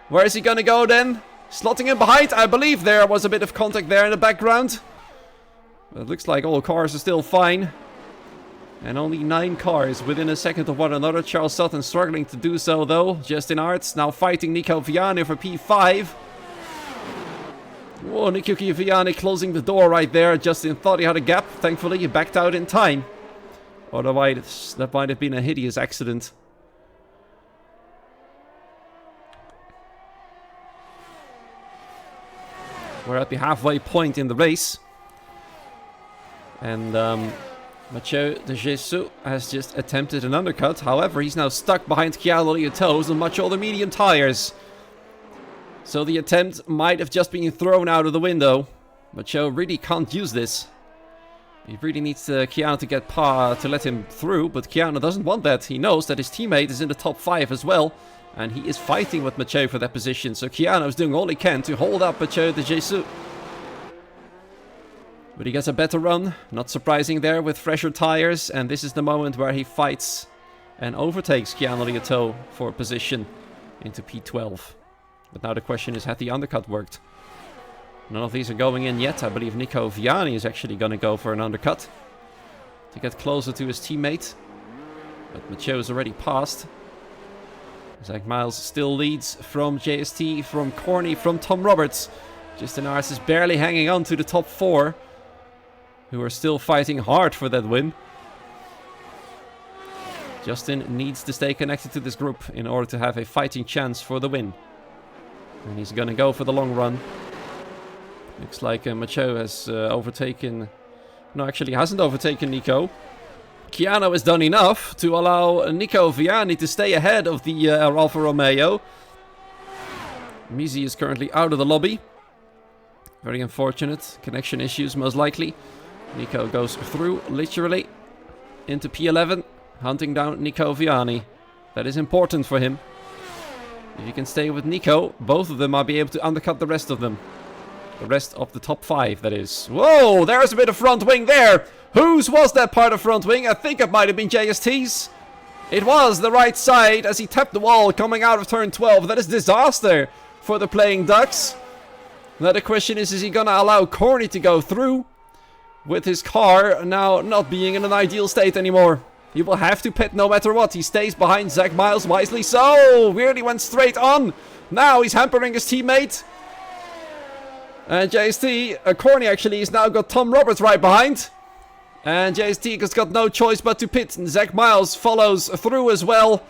Where is he going to go then? Slotting in behind. I believe there was a bit of contact there in the background. But it looks like all cars are still fine. And only 9 cars within a second of one another. Charles Sutton struggling to do so though. Justin Arts now fighting Nico Viani for P5. Whoa, Nico Viani closing the door right there. Justin thought he had a gap. Thankfully, he backed out in time. Otherwise, that might have been a hideous accident. We're at the halfway point in the race. And Mathieu de Jesus has just attempted an undercut. However, he's now stuck behind Keanu Liato's on much older medium tires. So the attempt might have just been thrown out of the window. Mathieu really can't use this. He really needs Keanu to get to let him through, but Keanu doesn't want that. He knows that his teammate is in the top 5 as well, and he is fighting with Mathieu for that position. So Keanu is doing all he can to hold up Mathieu de Jesus. But he gets a better run, not surprising there with fresher tires, and this is the moment where he fights and overtakes Keanu Liato for position into P12. But now the question is, had the undercut worked? None of these are going in yet. I believe Nico Viani is actually going to go for an undercut to get closer to his teammate. But Mathieu is already passed. Zach Miles still leads from JST, from Corny, from Tom Roberts. Justin Ars is barely hanging on to the top 4, who are still fighting hard for that win. Justin needs to stay connected to this group in order to have a fighting chance for the win. And he's going to go for the long run. Looks like Mathieu has overtaken... No, actually hasn't overtaken Nico. Keanu has done enough to allow Nico Viani to stay ahead of the Alfa Romeo. Misi is currently out of the lobby. Very unfortunate. Connection issues, most likely. Nico goes through, literally, into P11. Hunting down Nico Viani. That is important for him. If you can stay with Nico, both of them might be able to undercut the rest of them. The rest of the top 5, that is. Whoa, there's a bit of front wing there. Whose was that part of front wing? I think it might have been JST's. It was the right side as he tapped the wall coming out of turn 12. That is disaster for the playing ducks. Now the question is he going to allow Corny to go through? With his car now not being in an ideal state anymore. He will have to pit no matter what. He stays behind Zach Miles wisely. So, really went straight on. Now he's hampering his teammate. And JST, Corny actually, has now got Tom Roberts right behind. And JST has got no choice but to pit. And Zach Miles follows through as well.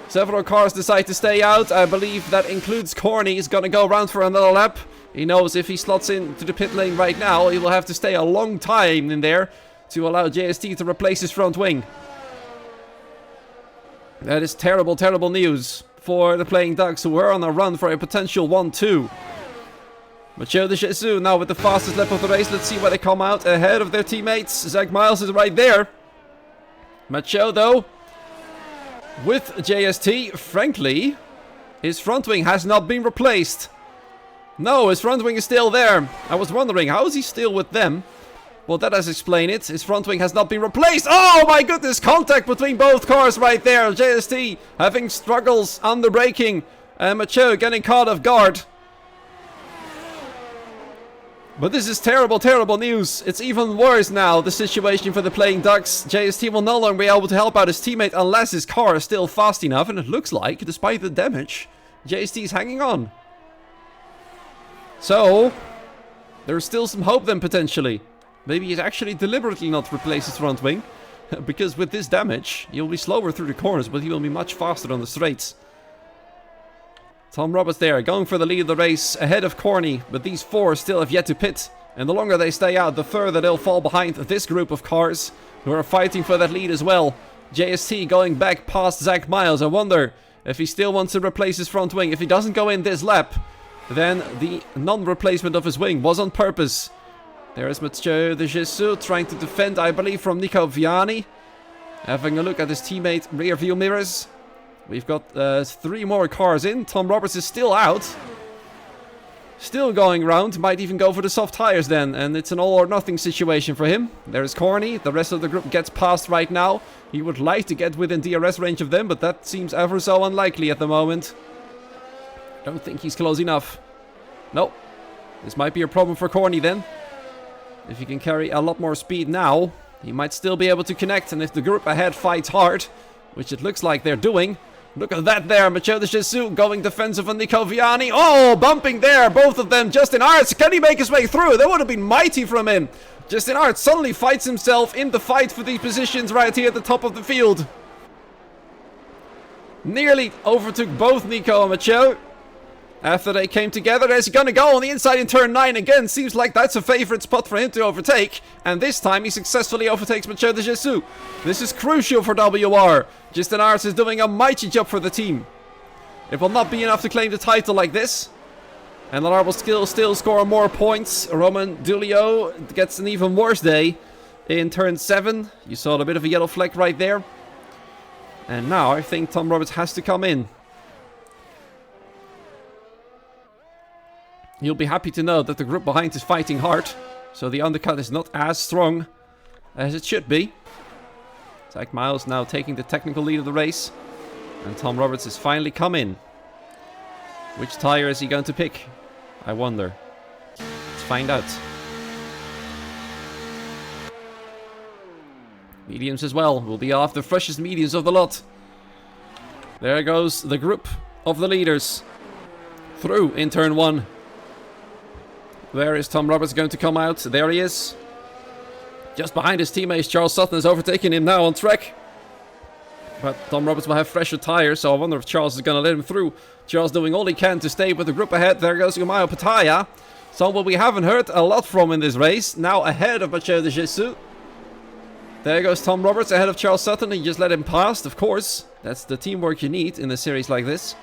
Several cars decide to stay out. I believe that includes Corny. He's going to go around for another lap. He knows if he slots into the pit lane right now, he will have to stay a long time in there to allow JST to replace his front wing. That is terrible, terrible news for the playing ducks who were on a run for a potential 1-2. Mathieu de Jesus now with the fastest lap of the race. Let's see where they come out ahead of their teammates. Zach Miles is right there. Mathieu, though, with JST, frankly, his front wing has not been replaced. No, his front wing is still there. I was wondering, how is he still with them? Well, that does explain it. His front wing has not been replaced. Oh my goodness, contact between both cars right there. JST having struggles under braking. And Mathieu getting caught off guard. But this is terrible, terrible news. It's even worse now, the situation for the playing ducks. JST will no longer be able to help out his teammate unless his car is still fast enough. And it looks like, despite the damage, JST is hanging on. So, there's still some hope then, potentially. Maybe he's actually deliberately not replaced his front wing. Because with this damage, he'll be slower through the corners, but he will be much faster on the straights. Tom Roberts there, going for the lead of the race, ahead of Corny. But these 4 still have yet to pit. And the longer they stay out, the further they'll fall behind this group of cars, who are fighting for that lead as well. JST going back past Zach Miles. I wonder if he still wants to replace his front wing. If he doesn't go in this lap, then the non-replacement of his wing was on purpose. There is Mathieu de Jesus trying to defend, I believe, from Nico Viani. Having a look at his teammate rear view mirrors. We've got 3 more cars in. Tom Roberts is still out. Still going round. Might even go for the soft tires then. And it's an all or nothing situation for him. There's Corny. The rest of the group gets past right now. He would like to get within DRS range of them, but that seems ever so unlikely at the moment. Don't think he's close enough. Nope. This might be a problem for Corny then. If he can carry a lot more speed now, he might still be able to connect. And if the group ahead fights hard, which it looks like they're doing. Look at that there. Mathieu de Jesus going defensive on Nico Viani. Oh, bumping there. Both of them. Justin Arts. Can he make his way through? That would have been mighty from him. Justin Arts suddenly fights himself in the fight for these positions right here at the top of the field. Nearly overtook both Nico and Mathieu. After they came together, there's gonna go on the inside in turn 9 again. Seems like that's a favorite spot for him to overtake. And this time he successfully overtakes Mathieu de Jesus. This is crucial for WR. Justin Arts is doing a mighty job for the team. It will not be enough to claim the title like this. And LR will still score more points. Roman Dulio gets an even worse day in turn 7. You saw a bit of a yellow flag right there. And now I think Tom Roberts has to come in. You'll be happy to know that the group behind is fighting hard. So the undercut is not as strong as it should be. Zach Miles now taking the technical lead of the race. And Tom Roberts has finally come in. Which tire is he going to pick? I wonder. Let's find out. Mediums as well. Will be off the freshest mediums of the lot. There goes the group of the leaders. Through in turn 1. Where is Tom Roberts going to come out? There he is. Just behind his teammates, Charles Sutton is overtaking him now on track. But Tom Roberts will have fresher tires, so I wonder if Charles is going to let him through. Charles doing all he can to stay with the group ahead. There goes Umayo Pataya. Someone we haven't heard a lot from in this race. Now ahead of Mathieu de Jesus. There goes Tom Roberts ahead of Charles Sutton. He just let him pass, of course. That's the teamwork you need in a series like this.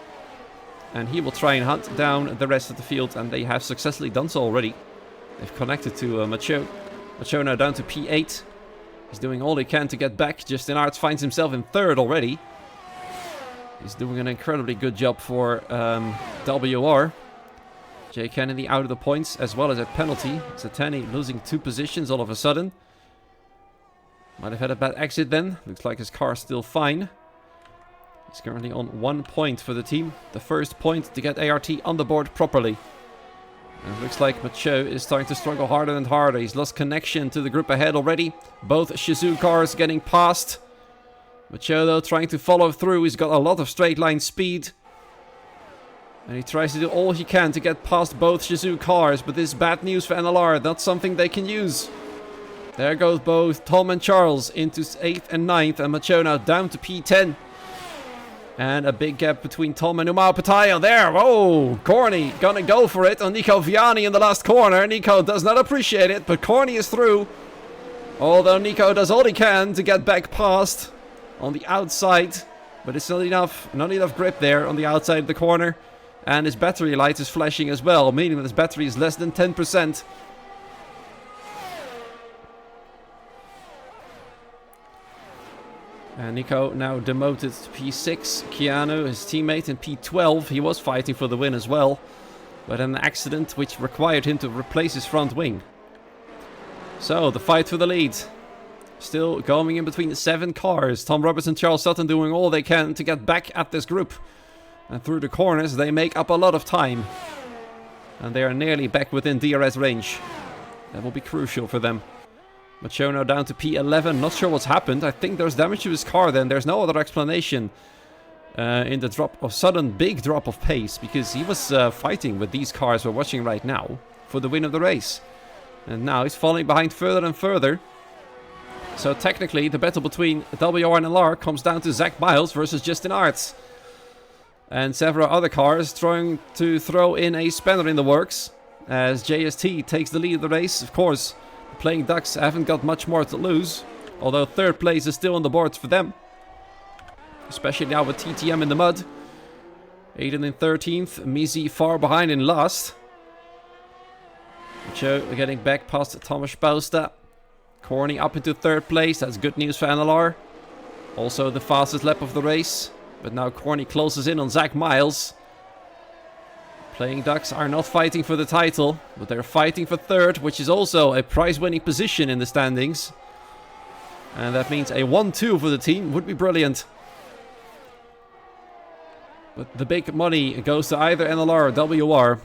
And he will try and hunt down the rest of the field. And they have successfully done so already. They've connected to Mathieu. Mathieu now down to P8. He's doing all he can to get back. Justin Arts finds himself in 3rd already. He's doing an incredibly good job for WR. Jay Kennedy out of the points as well as a penalty. Satani losing 2 positions all of a sudden. Might have had a bad exit then. Looks like his car's still fine. He's currently on 1 point for the team. The first point to get ART on the board properly. And it looks like Mathieu is starting to struggle harder and harder. He's lost connection to the group ahead already. Both Shizou cars getting past. Mathieu though trying to follow through. He's got a lot of straight line speed. And he tries to do all he can to get past both Shizou cars. But this is bad news for NLR. Not something they can use. There goes both Tom and Charles into 8th and 9th. And Mathieu now down to P10. And a big gap between Tom and Umao Pataya there. Whoa, Corny gonna go for it on Nico Viani in the last corner. Nico does not appreciate it, but Corny is through. Although Nico does all he can to get back past on the outside. But it's not enough grip there on the outside of the corner. And his battery light is flashing as well, meaning that his battery is less than 10%. And Nico now demoted to P6. Keanu, his teammate, in P12. He was fighting for the win as well. But an accident which required him to replace his front wing. So, the fight for the lead. Still going in between 7 cars. Tom Roberts and Charles Sutton doing all they can to get back at this group. And through the corners, they make up a lot of time. And they are nearly back within DRS range. That will be crucial for them. Mathieu now down to P11. Not sure what's happened. I think there's damage to his car then. There's no other explanation in the drop of sudden big drop of pace. Because he was fighting with these cars we're watching right now for the win of the race. And now he's falling behind further and further. So technically the battle between WR and LR comes down to Zach Miles versus Justin Arts. And several other cars trying to throw in a spanner in the works. As JST takes the lead of the race. Of course, Playing Ducks haven't got much more to lose, although 3rd place is still on the board for them. Especially now with TTM in the mud. Aiden in 13th, Mizi far behind in last. Joe getting back past Thomas Bausta. Corny up into 3rd place, that's good news for NLR. Also the fastest lap of the race. But now Corny closes in on Zach Miles. Playing Ducks are not fighting for the title, but they're fighting for 3rd, which is also a prize-winning position in the standings. And that means a 1-2 for the team would be brilliant. But the big money goes to either NLR or WR.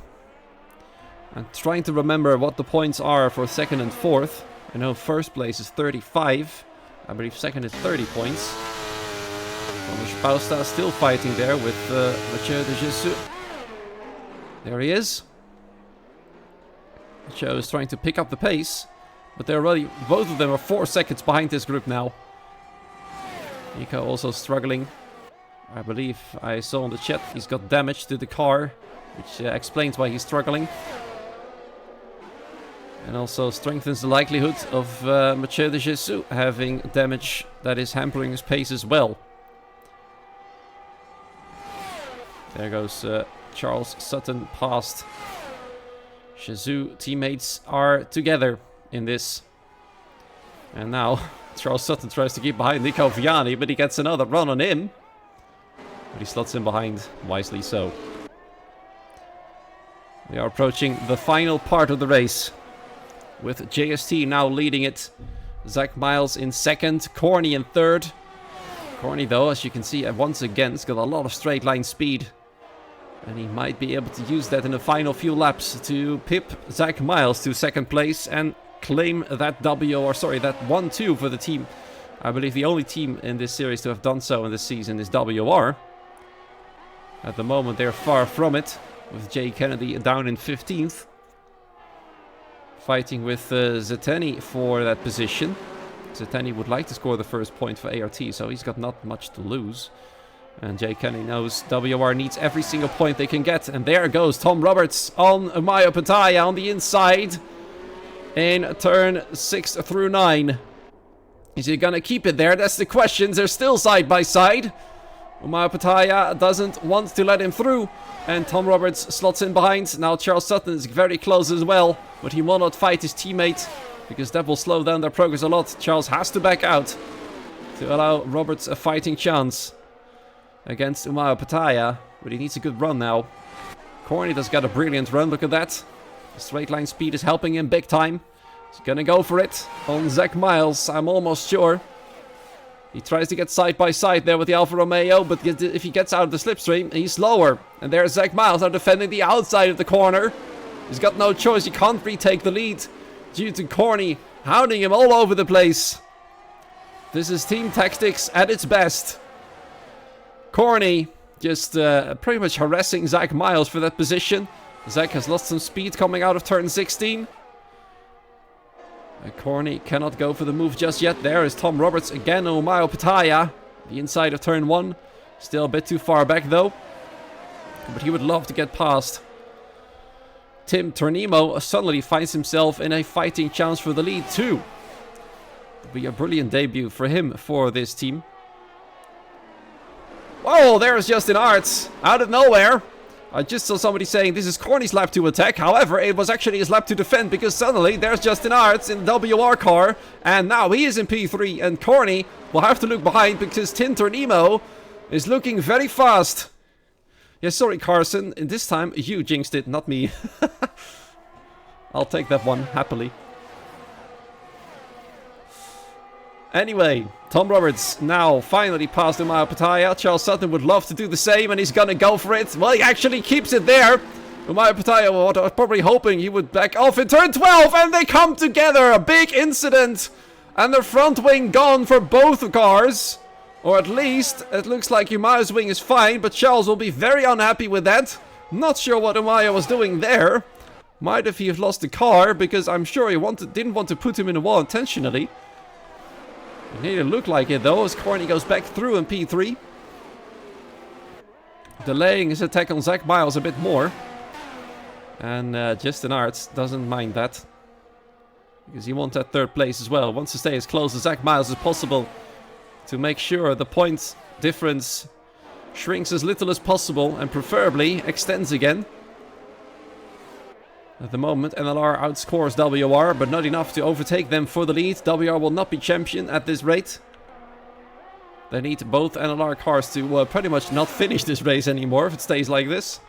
I'm trying to remember what the points are for 2nd and 4th. I know 1st place is 35. I believe 2nd is 30 points. Thomas Bausta still fighting there with Mathieu de Jesus. There he is. Mathieu is trying to pick up the pace. But they're already, both of them are 4 seconds behind this group now. Nico also struggling. I believe I saw on the chat he's got damage to the car, which explains why he's struggling. And also strengthens the likelihood of Mathieu de Jesus having damage that is hampering his pace as well. There goes Charles Sutton past. Jesus teammates are together in this. And now Charles Sutton tries to keep behind Nico Viani, but he gets another run on him. But he slots in behind, wisely so. We are approaching the final part of the race. With JST now leading it. Zach Miles in 2nd, Corny in 3rd. Corny though, as you can see, once again, has got a lot of straight line speed. And he might be able to use that in the final few laps to pip Zach Miles to 2nd place and claim that that 1-2 for the team. I believe the only team in this series to have done so in this season is WR. At the moment they're far from it, with Jay Kennedy down in 15th. Fighting with Zeteni for that position. Zeteni would like to score the first point for ART, so he's got not much to lose. And Jay Kennedy knows WR needs every single point they can get. And there goes Tom Roberts on Mayo Pataya on the inside. In turn 6 through 9. Is he gonna keep it there? That's the question. They're still side by side. Mayo Pataya doesn't want to let him through. And Tom Roberts slots in behind. Now Charles Sutton is very close as well. But he will not fight his teammate, because that will slow down their progress a lot. Charles has to back out to allow Roberts a fighting chance against Umayo Pataya. But he needs a good run now. Corny does got a brilliant run, look at that. The straight line speed is helping him big time. He's gonna go for it on Zach Miles, I'm almost sure. He tries to get side by side there with the Alfa Romeo, but if he gets out of the slipstream, he's slower. And there's Zach Miles now defending the outside of the corner. He's got no choice, he can't retake the lead due to Corny hounding him all over the place. This is team tactics at its best. Corny just pretty much harassing Zach Miles for that position. Zach has lost some speed coming out of turn 16. Corny cannot go for the move just yet. There is Tom Roberts again, Umayo Pataya. The inside of turn 1. Still a bit too far back though. But he would love to get past. Tim Tornimo suddenly finds himself in a fighting chance for the lead too. It'll be a brilliant debut for him for this team. Whoa, there's Justin Arts out of nowhere. I just saw somebody saying this is Corny's lap to attack. However, it was actually his lap to defend, because suddenly there's Justin Arts in the WR car. And now he is in P3 and Corny will have to look behind because Tim Tornimo is looking very fast. Yeah, sorry Carson. And this time you jinxed it, not me. I'll take that one happily. Anyway, Tom Roberts now finally passed Umayo Pataya. Charles Sutton would love to do the same, and he's gonna go for it. Well, he actually keeps it there. Umayo Pataya was probably hoping he would back off in turn 12, and they come together. A big incident. And the front wing gone for both cars. Or at least, it looks like Umayo's wing is fine, but Charles will be very unhappy with that. Not sure what Umayo was doing there. Might have he lost the car, because I'm sure he didn't want to put him in the wall intentionally. It didn't look like it though, as Corny goes back through in P3. Delaying his attack on Zach Miles a bit more. And Justin Arts doesn't mind that. Because he wants that third place as well. Wants to stay as close to Zach Miles as possible to make sure the point difference shrinks as little as possible and preferably extends again. At the moment, NLR outscores WR, but not enough to overtake them for the lead. WR will not be champion at this rate. They need both NLR cars to pretty much not finish this race anymore if it stays like this.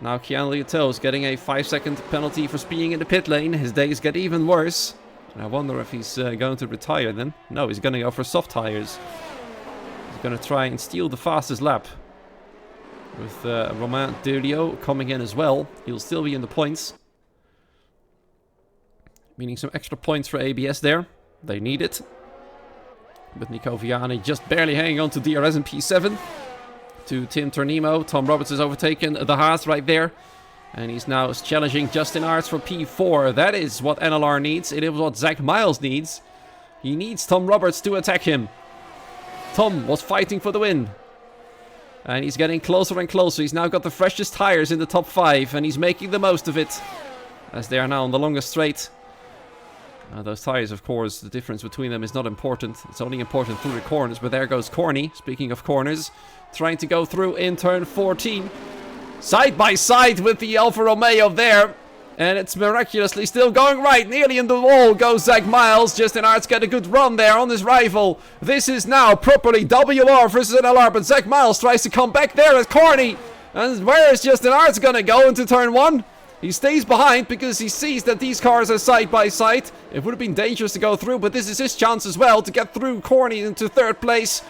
Now Keanu Liatou is getting a 5-second penalty for speeding in the pit lane. His days get even worse. And I wonder if he's going to retire then. No, he's going to go for soft tires. He's going to try and steal the fastest lap. With Romain Durio coming in as well. He'll still be in the points. Meaning some extra points for ABS there. They need it. With Nico Viani just barely hanging on to DRS and P7. To Tim Turnimo. Tom Roberts has overtaken the Haas right there. And he's now challenging Justin Aerts for P4. That is what NLR needs. It is what Zach Miles needs. He needs Tom Roberts to attack him. Tom was fighting for the win. And he's getting closer and closer. He's now got the freshest tires in the top 5. And he's making the most of it. As they are now on the longest straight. Those tires, of course, the difference between them is not important. It's only important through the corners. But there goes Corny. Speaking of corners. Trying to go through in turn 14. Side by side with the Alfa Romeo there. And it's miraculously still going right. Nearly in the wall goes Zach Miles. Justin Aerts get a good run there on his rival. This is now properly WR versus NLR. But Zach Miles tries to come back there at Corny. And where is Justin Aerts going to go into turn 1? He stays behind because he sees that these cars are side by side. It would have been dangerous to go through. But this is his chance as well to get through Corny into 3rd place.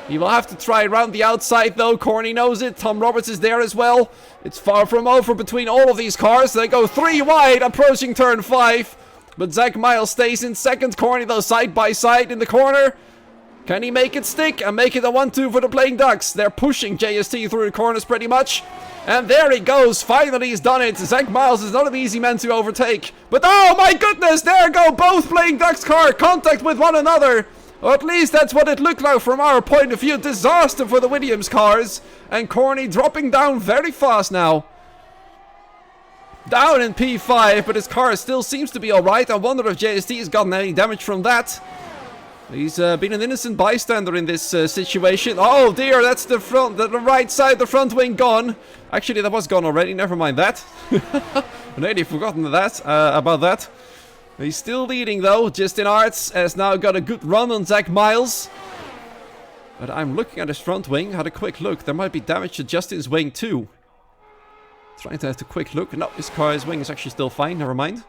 He will have to try around the outside though. Corny knows it. Tom Roberts is there as well. It's far from over between all of these cars. They go 3 wide approaching turn 5. But Zach Miles stays in 2nd. Corny though side by side in the corner. Can he make it stick and make it a 1-2 for the Playing Ducks? They're pushing JST through the corners pretty much. And there he goes. Finally he's done it. Zach Miles is not an easy man to overtake. But oh my goodness, there go both Playing Ducks car. Contact with one another. Or at least that's what it looked like from our point of view. Disaster for the Williams cars. And Corny dropping down very fast now. Down in P5, but his car still seems to be alright. I wonder if JST has gotten any damage from that. He's been an innocent bystander in this situation. Oh dear, that's the front, the right side, the front wing gone. Actually, that was gone already, never mind that. I'd already forgotten that, about that. He's still leading though. Justin Aerts has now got a good run on Zach Miles. But I'm looking at his front wing. Had a quick look. There might be damage to Justin's wing too. Trying to have a quick look. No, his wing is actually still fine. Never mind.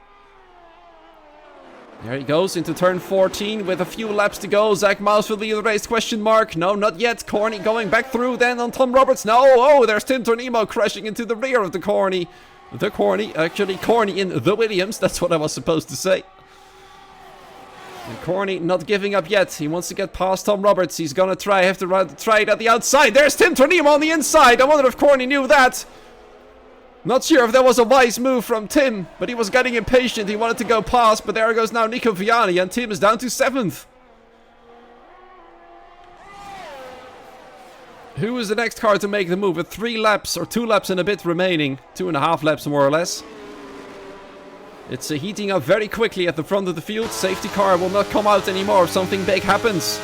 There he goes into turn 14 with a few laps to go. Zach Miles will lead the race, question mark. No, not yet. Corny going back through then on Tom Roberts. No, oh, there's Tim Turnimo crashing into the rear of the Corny. Actually Corny in the Williams. That's what I was supposed to say. And Corny not giving up yet. He wants to get past Tom Roberts. He's gonna try it at the outside. There's Tim Turnimo on the inside. I wonder if Corny knew that. Not sure if that was a wise move from Tim, but he was getting impatient. He wanted to go past, but there goes now Nico Viani, and Tim is down to 7th. Who is the next car to make the move with 3 laps or 2 laps and a bit remaining? 2.5 laps more or less. It's heating up very quickly at the front of the field. Safety car will not come out anymore if something big happens.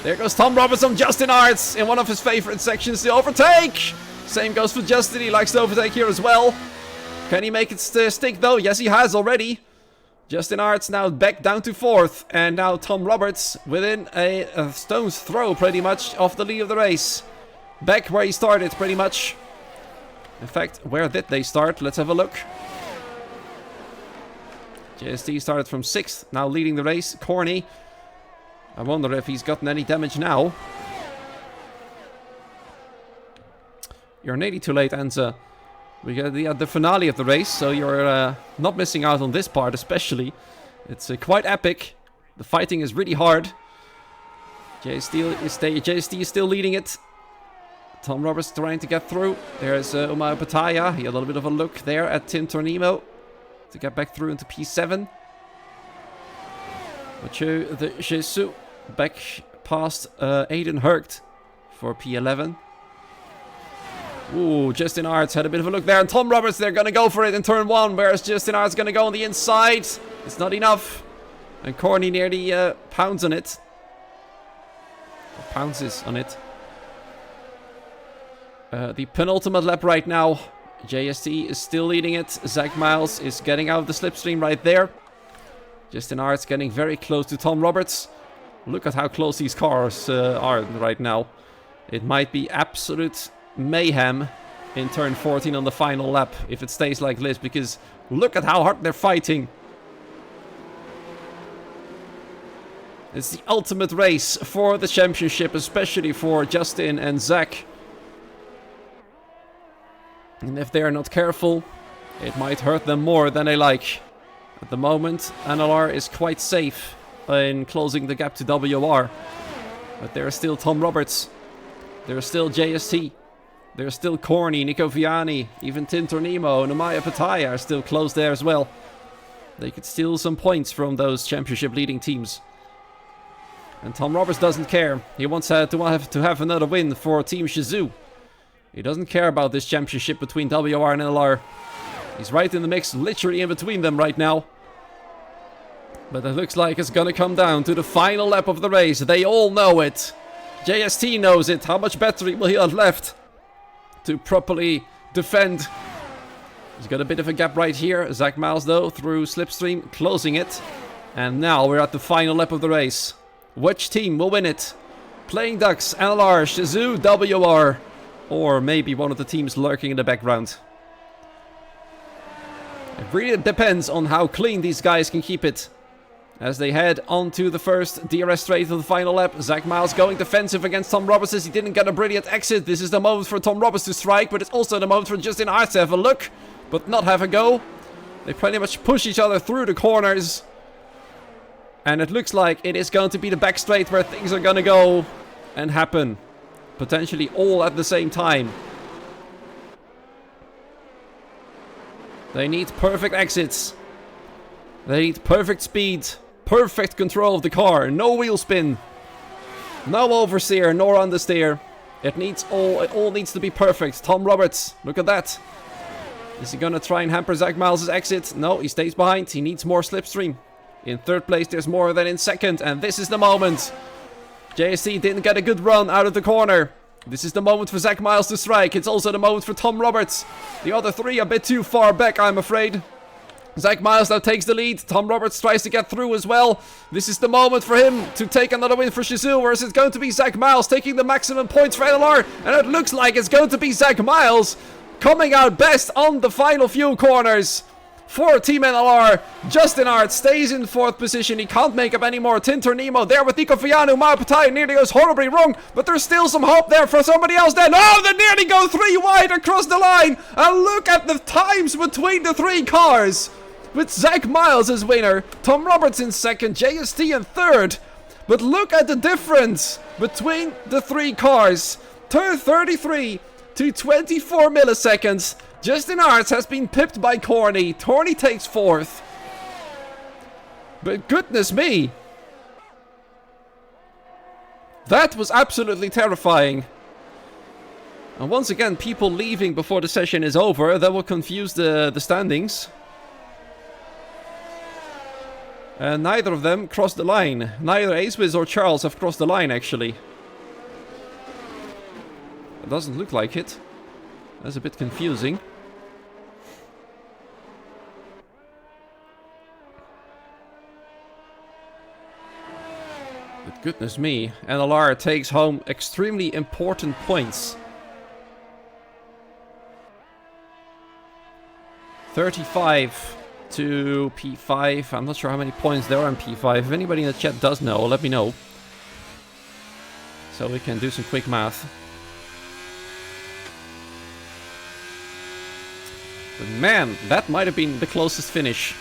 There goes Tom Roberts on Justin Aerts in one of his favorite sections to overtake. Same goes for Justin. He likes to overtake here as well. Can he make it stick though? Yes, he has already. Justin Aerts now back down to 4th. And now Tom Roberts within a stone's throw pretty much of the lead of the race. Back where he started pretty much. In fact, where did they start? Let's have a look. JST started from 6th, now leading the race. Corny. I wonder if he's gotten any damage now. You're nearly too late, Anza. We got the finale of the race, so you're not missing out on this part especially. It's quite epic. The fighting is really hard. JST is still leading it. Tom Roberts trying to get through. There's Umar Pataya. He had a little bit of a look there at Tim Turnimo to get back through into P7. Mathieu de Jesus back past Aiden Hurkt for P11. Ooh, Justin Aerts had a bit of a look there. And Tom Roberts, they're going to go for it in turn 1. Whereas Justin Aerts going to go on the inside. It's not enough. And Corny nearly pounds on it. pounces on it. The penultimate lap right now. JST is still leading it. Zach Miles is getting out of the slipstream right there. Justin Art's getting very close to Tom Roberts. Look at how close these cars are right now. It might be absolute mayhem in turn 14 on the final lap if it stays like this, because look at how hard they're fighting. It's the ultimate race for the championship, especially for Justin and Zach. And if they are not careful, it might hurt them more than they like. At the moment, NLR is quite safe in closing the gap to WR. But there's still Tom Roberts. There's still JST. There's still Corny, Nico Viani, even Tintor Nemo and Amaya Pataya are still close there as well. They could steal some points from those championship leading teams. And Tom Roberts doesn't care. He wants to have another win for Team Shizou. He doesn't care about this championship between WR and NLR. He's right in the mix, literally in between them right now. But it looks like it's gonna come down to the final lap of the race. They all know it. JST knows it. How much battery will he have left to properly defend? He's got a bit of a gap right here. Zach Miles, though, through slipstream, closing it. And now we're at the final lap of the race. Which team will win it? Playing Ducks, NLR, Shizou, WR. Or maybe one of the teams lurking in the background. It really depends on how clean these guys can keep it. As they head onto the first DRS straight of the final lap. Zach Miles going defensive against Tom Roberts as he didn't get a brilliant exit. This is the moment for Tom Roberts to strike, but it's also the moment for Justin Hart to have a look, but not have a go. They pretty much push each other through the corners. And it looks like it is going to be the back straight where things are going to go and happen. Potentially all at the same time. They need perfect exits. They need perfect speed. Perfect control of the car. No wheel spin. No oversteer nor understeer. It all needs to be perfect. Tom Roberts, look at that. Is he gonna try and hamper Zach Miles' exit? No, he stays behind. He needs more slipstream. In third place, there's more than in second. And this is the moment. JST didn't get a good run out of the corner. This is the moment for Zach Miles to strike. It's also the moment for Tom Roberts. The other three a bit too far back, I'm afraid. Zach Miles now takes the lead. Tom Roberts tries to get through as well. This is the moment for him to take another win for Shizou. Or is it going to be Zach Miles taking the maximum points for NLR? And it looks like it's going to be Zach Miles coming out best on the final few corners. For Team NLR, Justin Hart stays in fourth position. He can't make up any more. Tintor Nemo there with Nico Fianu. Maapatai nearly goes horribly wrong, but there's still some hope there for somebody else then. Oh, they nearly go 3 wide across the line. And look at the times between the 3 cars. With Zach Miles as winner, Tom Roberts in second, JST in third. But look at the difference between the 3 cars. Turn 33 to 24 milliseconds. Justin Arts has been pipped by Corny. Corny takes 4th. But goodness me. That was absolutely terrifying. And once again, people leaving before the session is over. That will confuse the standings. And neither of them crossed the line. Neither Acewiz or Charles have crossed the line, actually. It doesn't look like it. That's a bit confusing. But goodness me, NLR takes home extremely important points. 35 to P5. I'm not sure how many points there are in P5. If anybody in the chat does know, let me know. So we can do some quick math. But man, that might have been the closest finish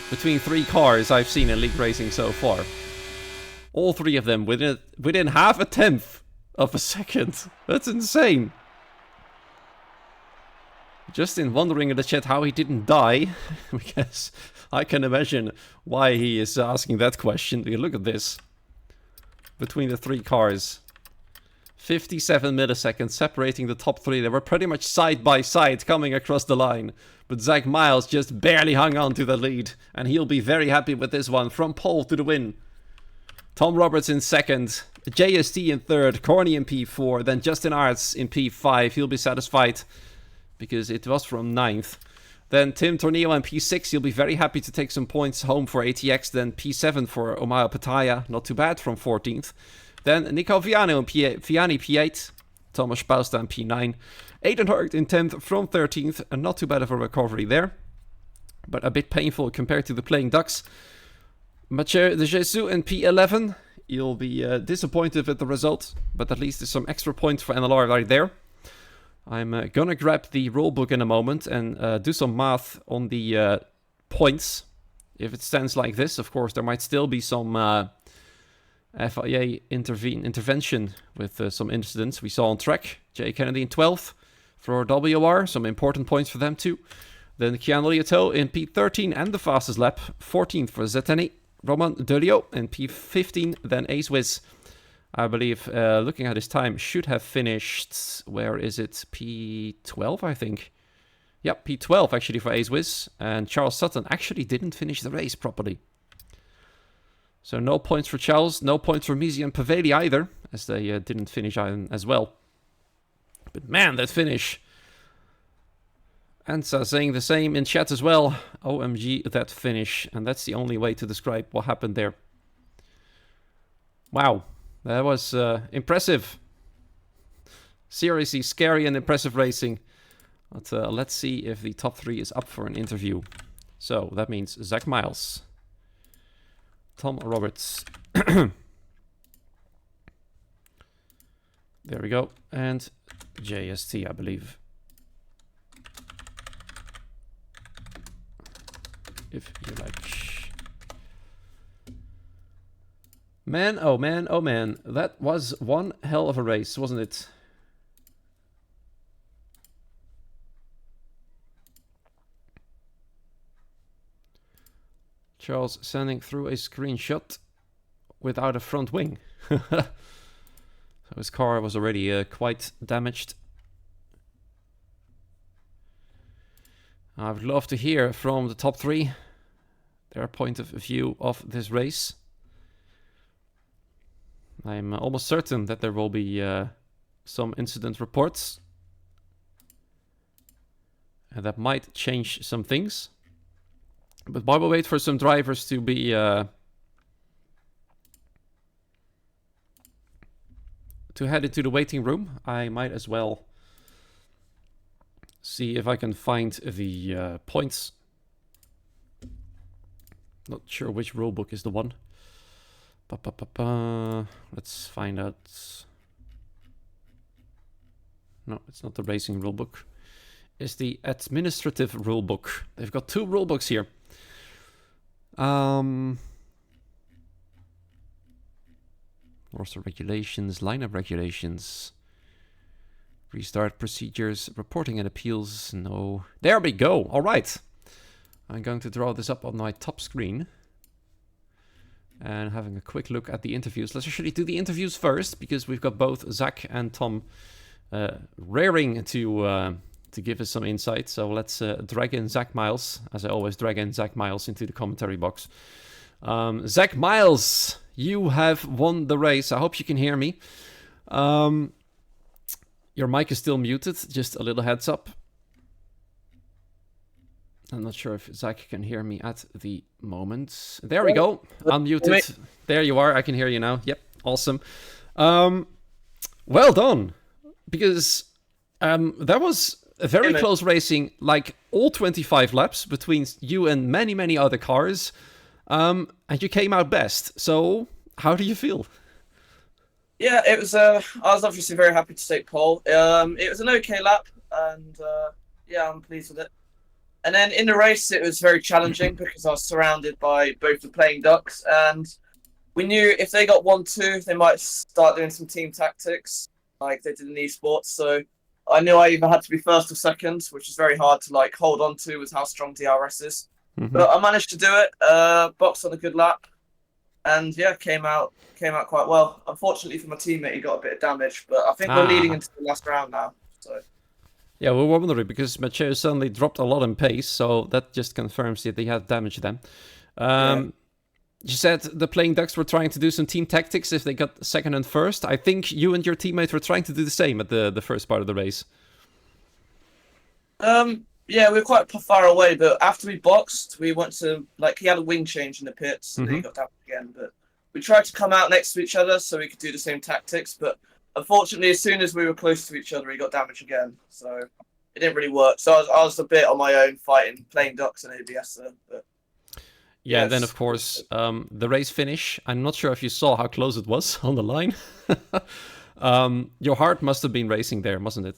between 3 cars I've seen in League Racing so far. All 3 of them within half a tenth of a second. That's insane. Justin wondering in the chat how he didn't die. Because I can imagine why he is asking that question. Look at this. Between the 3 cars. 57 milliseconds separating the top 3. They were pretty much side by side coming across the line. But Zach Miles just barely hung on to the lead. And he'll be very happy with this one. From pole to the win. Tom Roberts in second. JST in third, Corny in P4, then Justin Arts in P5. He'll be satisfied because it was from ninth. Then Tim Tornillo in P6. He'll be very happy to take some points home for ATX. Then P7 for Omaya Pataya. Not too bad from 14th. Then Nico Viani P8. Thomas Spausta in P9. Aiden Hurt in 10th from 13th. And not too bad of a recovery there, but a bit painful compared to the Playing Ducks. Mathieu de Jesus in P11. You'll be disappointed with the result, but at least there's some extra points for NLR right there. I'm gonna grab the rulebook in a moment and do some math on the points. If it stands like this, of course, there might still be some FIA intervention with some incidents we saw on track. Jay Kennedy in 12th for WR, some important points for them too. Then Keanu Lioto in P13 and the fastest lap, 14th for Zeteni. Roman Delio in P15, then Ace Wiz, I believe, looking at his time, should have finished, where is it, P12, I think. Yep, P12 actually for Ace Wiz, and Charles Sutton actually didn't finish the race properly. So no points for Charles, no points for Misi and Paveli either, as they didn't finish as well. But man, that finish. Ansa saying the same in chat as well. OMG, that finish. And that's the only way to describe what happened there. Wow, that was impressive. Seriously, scary and impressive racing. But let's see if the top 3 is up for an interview. So that means Zach Miles, Tom Roberts. There we go. And JST, I believe. If you like. Man, oh man, oh man. That was one hell of a race, wasn't it? Charles sending through a screenshot without a front wing. So his car was already quite damaged. I would love to hear from the top 3 their point of view of this race. I'm almost certain that there will be some incident reports. And that might change some things. But while we wait for some drivers to be to head into the waiting room, I might as well see if I can find the points. Not sure which rulebook is the one. Let's find out. No, it's not the racing rulebook. It's the administrative rulebook. They've got 2 rulebooks here. Also regulations, lineup regulations. Restart procedures, reporting and appeals, no. There we go, all right. I'm going to draw this up on my top screen. And having a quick look at the interviews. Let's actually do the interviews first, because we've got both Zach and Tom raring to give us some insight. So let's drag in Zach Miles, as I always drag in Zach Miles into the commentary box. Zach Miles, you have won the race. I hope you can hear me. Your mic is still muted, just a little heads up. I'm not sure if Zach can hear me at the moment. There we go, unmuted. There you are, I can hear you now. Yep, awesome. Well done, because that was a very close racing, like all 25 laps between you and many, many other cars. And you came out best. So how do you feel? Yeah, it was. I was obviously very happy to take pole. It was an okay lap, and yeah, I'm pleased with it. And then in the race, it was very challenging because I was surrounded by both the Playing Ducks, and we knew if they got 1-2, they might start doing some team tactics like they did in esports. So I knew I either had to be first or second, which is very hard to like hold on to with how strong DRS is. Mm-hmm. But I managed to do it. Boxed on a good lap. And yeah, came out quite well. Unfortunately for my teammate, he got a bit of damage, but I think we're leading into the last round now. So yeah, we're wondering because Mathieu suddenly dropped a lot in pace, so that just confirms that he had damage then. You said the playing ducks were trying to do some team tactics if they got second and first. I think you and your teammate were trying to do the same at the first part of the race. Yeah, we were quite far away, but after we boxed, we went to like he had a wing change in the pits, and then he got down again. But we tried to come out next to each other so we could do the same tactics. But unfortunately, as soon as we were close to each other, he got damaged again. So it didn't really work. So I was a bit on my own fighting playing ducks and ABS there. But Yeah, and then of course the race finish. I'm not sure if you saw how close it was on the line. Your heart must have been racing there, mustn't it?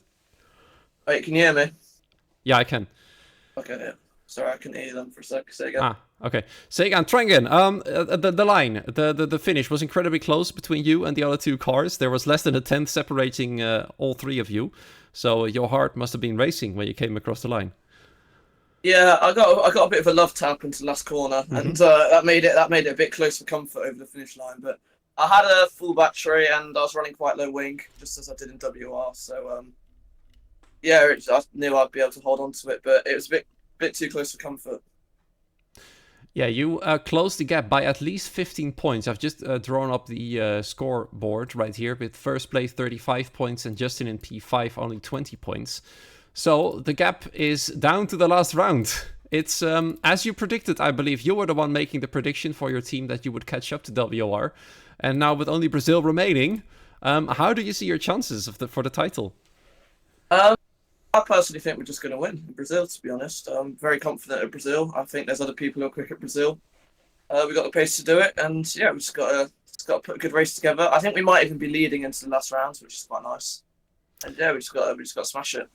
wait, can you hear me? Yeah, I can. Okay, yeah. Sorry, I couldn't hear them for a sec. Say again. Okay. Say again. Try again. The line, the finish was incredibly close between you and the other two cars. There was less than a tenth separating all three of you. So your heart must have been racing when you came across the line. Yeah, I got a bit of a love tap into the last corner, and that made it a bit close for comfort over the finish line. But I had a full battery, and I was running quite low wing, just as I did in WR. So yeah, I knew I'd be able to hold on to it, but it was a bit too close for comfort. Yeah, you closed the gap by at least 15 points. I've just drawn up the scoreboard right here with first place 35 points and Justin in P5 only 20 points. So the gap is down to the last round. It's as you predicted, I believe. You were the one making the prediction for your team that you would catch up to WR. And now with only Brazil remaining, how do you see your chances for the title? I personally think we're just going to win in Brazil, to be honest. I'm very confident at Brazil. I think there's other people who are quick at Brazil. We've got the pace to do it, and yeah, we've just got to put a good race together. I think we might even be leading into the last rounds, which is quite nice. And yeah, we just got to smash it.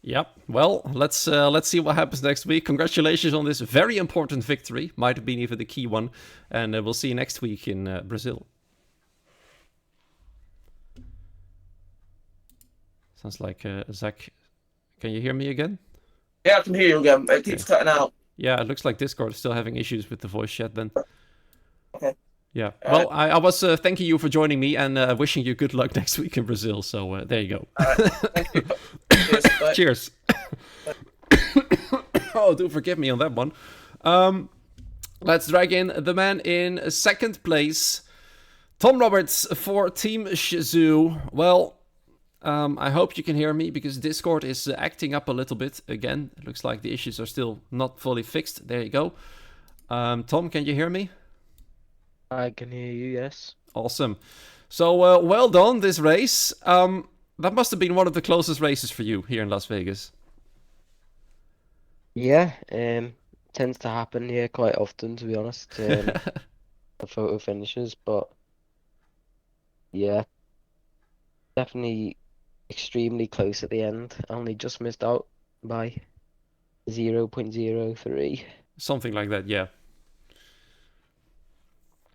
Yep. Well, let's see what happens next week. Congratulations on this very important victory. Might have been even the key one, and we'll see you next week in Brazil. Sounds like Zach. Can you hear me again? Yeah, I can hear you again. It keeps cutting out. Yeah, it looks like Discord is still having issues with the voice chat then. Okay. Yeah. Well, I was thanking you for joining me and wishing you good luck next week in Brazil. So there you go. All right. Thank you. Cheers. Bye. Cheers. Oh, do forgive me on that one. Let's drag in the man in second place, Tom Roberts for Team Shizou. Well, I hope you can hear me because Discord is acting up a little bit again. It looks like the issues are still not fully fixed. There you go. Tom, can you hear me? I can hear you, yes. Awesome. So, well done, this race. That must have been one of the closest races for you here in Las Vegas. Yeah, tends to happen here quite often, to be honest. The photo finishes, but yeah, definitely extremely close at the end. Only just missed out by 0.03. Something like that, yeah.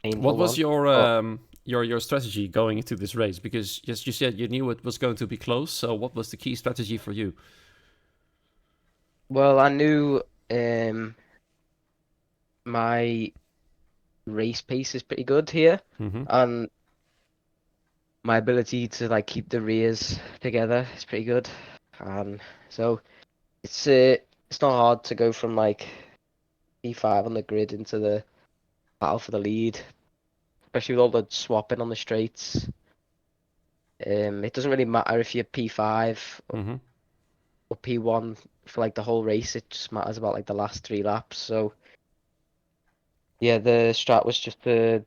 Painful What was one. your strategy going into this race? Because yes, you said you knew it was going to be close. So what was the key strategy for you? Well, I knew my race pace is pretty good here, and my ability to like keep the rears together is pretty good, and so it's not hard to go from like P5 on the grid into the battle for the lead, especially with all the swapping on the straights. It doesn't really matter if you're P5 or P1 for like the whole race. It just matters about like the last 3 laps. So yeah, the strat was just the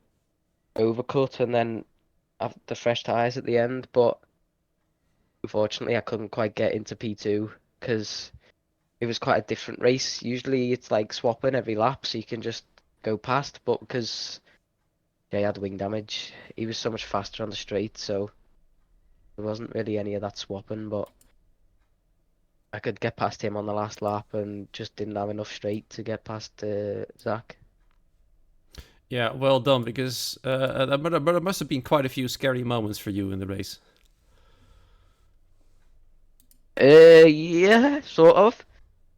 overcut and then have the fresh tires at the end. But unfortunately, I couldn't quite get into P2 because it was quite a different race. Usually, it's like swapping every lap, so you can just go past. But because Jay had wing damage, he was so much faster on the straight, so there wasn't really any of that swapping. But I could get past him on the last lap and just didn't have enough straight to get past Zach. Yeah, well done, because but there must have been quite a few scary moments for you in the race. Yeah, sort of.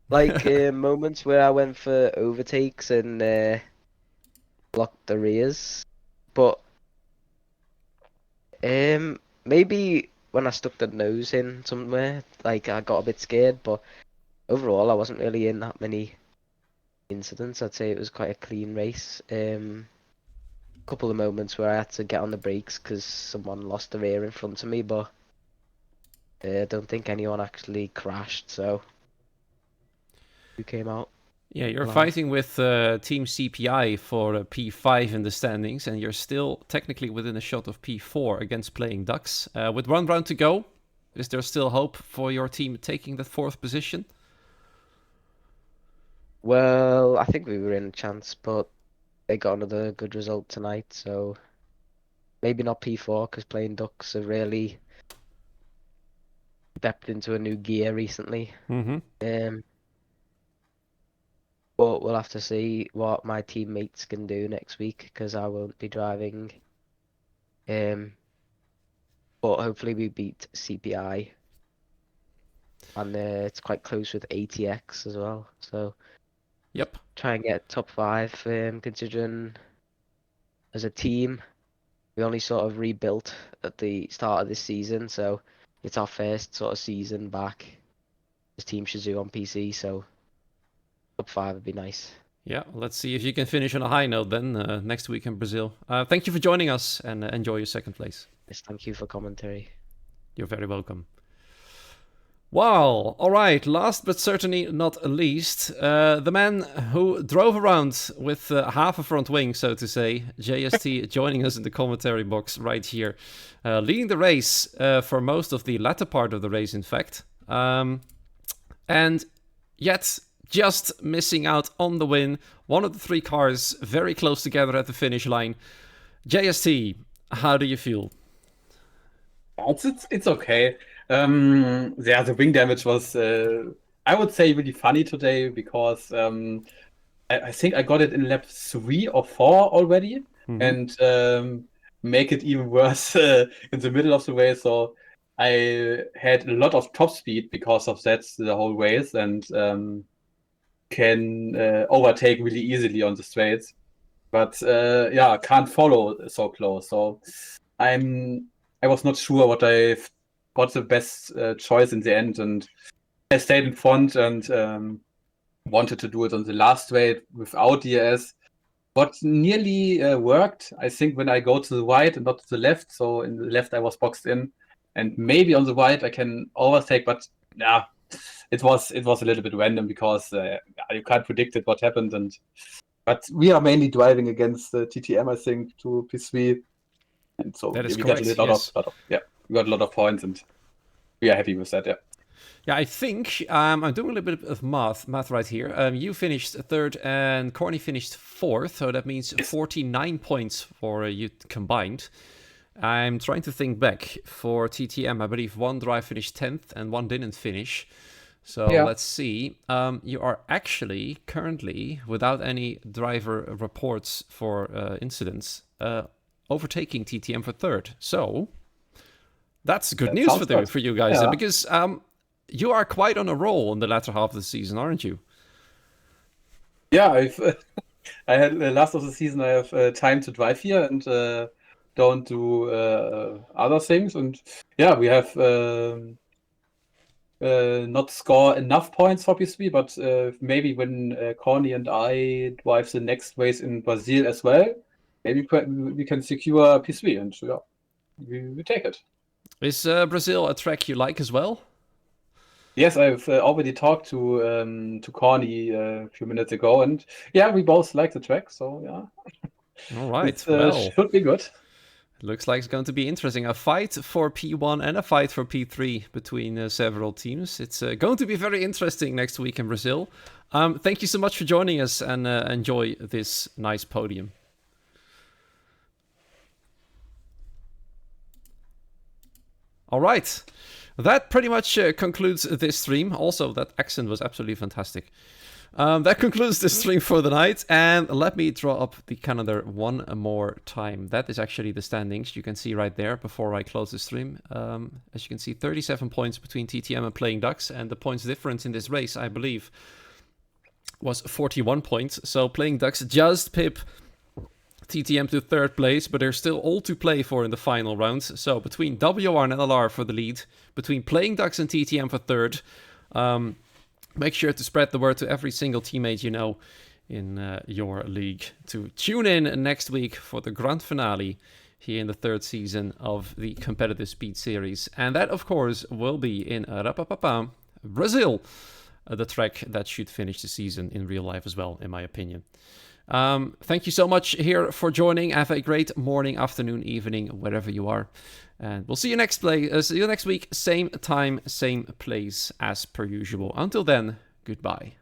Like moments where I went for overtakes and blocked the rears. But maybe when I stuck the nose in somewhere, like I got a bit scared, but overall I wasn't really in that many incidents. I'd say it was quite a clean race. couple of moments where I had to get on the brakes because someone lost the rear in front of me, but I don't think anyone actually crashed, so who came out? Yeah, you're alive. fighting with Team CPI for P5 in the standings, and you're still technically within a shot of P4 against Playing Ducks. With 1 round to go, is there still hope for your team taking that 4th position? Well, I think we were in a chance, but they got another good result tonight, so maybe not P4 because Playing Ducks have really stepped into a new gear recently. Mm-hmm. But we'll have to see what my teammates can do next week because I won't be driving. But hopefully we beat CPI, and it's quite close with ATX as well. So Yep. try and get top 5. Considering as a team we only sort of rebuilt at the start of this season, so it's our first sort of season back as Team Shazoo on PC. So top 5 would be nice. Yeah, let's see if you can finish on a high note then next week in Brazil. Thank you for joining us, and enjoy your 2nd place. Yes, thank you for commentary. You're very welcome. Wow, alright, last but certainly not least, the man who drove around with half a front wing, so to say, JST, joining us in the commentary box right here, leading the race for most of the latter part of the race, in fact, and yet just missing out on the win. One of the 3 cars very close together at the finish line. JST, how do you feel? It's okay. Yeah, the wing damage was, I would say, really funny today because I think I got it in lap 3 or 4 already, and make it even worse in the middle of the race. So I had a lot of top speed because of that the whole race, and can overtake really easily on the straights. But yeah, can't follow so close. So I was not sure what I got the best choice in the end, and I stayed in front and wanted to do it on the last straight without DRS. What nearly worked, I think, when I go to the right and not to the left. So in the left I was boxed in, and maybe on the right I can overtake, but yeah, it was a little bit random because you can't predict it what happened. But we are mainly driving against TTM, I think, to P3. And so That is we correct, got a yes. we got a lot of points, and we are happy with that. Yeah. Yeah, I think I'm doing a little bit of math right here. You finished 3rd and Corny finished 4th, so that means 49 points for you combined. I'm trying to think back. For TTM, I believe 1 drive finished 10th and 1 didn't finish. So let's see. You are actually currently, without any driver reports for incidents, overtaking TTM for 3rd. So that's good news for you guys, because you are quite on a roll in the latter half of the season, aren't you? Yeah, I had last of the season. I have time to drive here and don't do other things. And yeah, we have not score enough points for P3, but maybe when Corny and I drive the next race in Brazil as well, maybe we can secure P3, and yeah, we take it. Is Brazil a track you like as well? Yes, I've already talked to Corny a few minutes ago, and yeah, we both like the track, so yeah. All right, should be good. Looks like it's going to be interesting. A fight for P1 and a fight for P3 between several teams. It's going to be very interesting next week in Brazil. Thank you so much for joining us, and enjoy this nice podium. All right. That pretty much concludes this stream. Also, that accent was absolutely fantastic. That concludes the stream for the night, and let me draw up the calendar one more time. That is actually the standings you can see right there before I close the stream. As you can see, 37 points between TTM and Playing Ducks, and the points difference in this race, I believe, was 41 points. So Playing Ducks just pip TTM to 3rd place, but there's still all to play for in the final rounds. So between WR and LR for the lead, between Playing Ducks and TTM for 3rd, make sure to spread the word to every single teammate you know in your league to tune in next week for the grand finale here in the 3rd season of the Competitive Speed Series. And that, of course, will be in Brazil, the track that should finish the season in real life as well, in my opinion. Thank you so much here for joining. Have a great morning, afternoon, evening, wherever you are. And we'll see you next week, same time, same place as per usual. Until then, goodbye.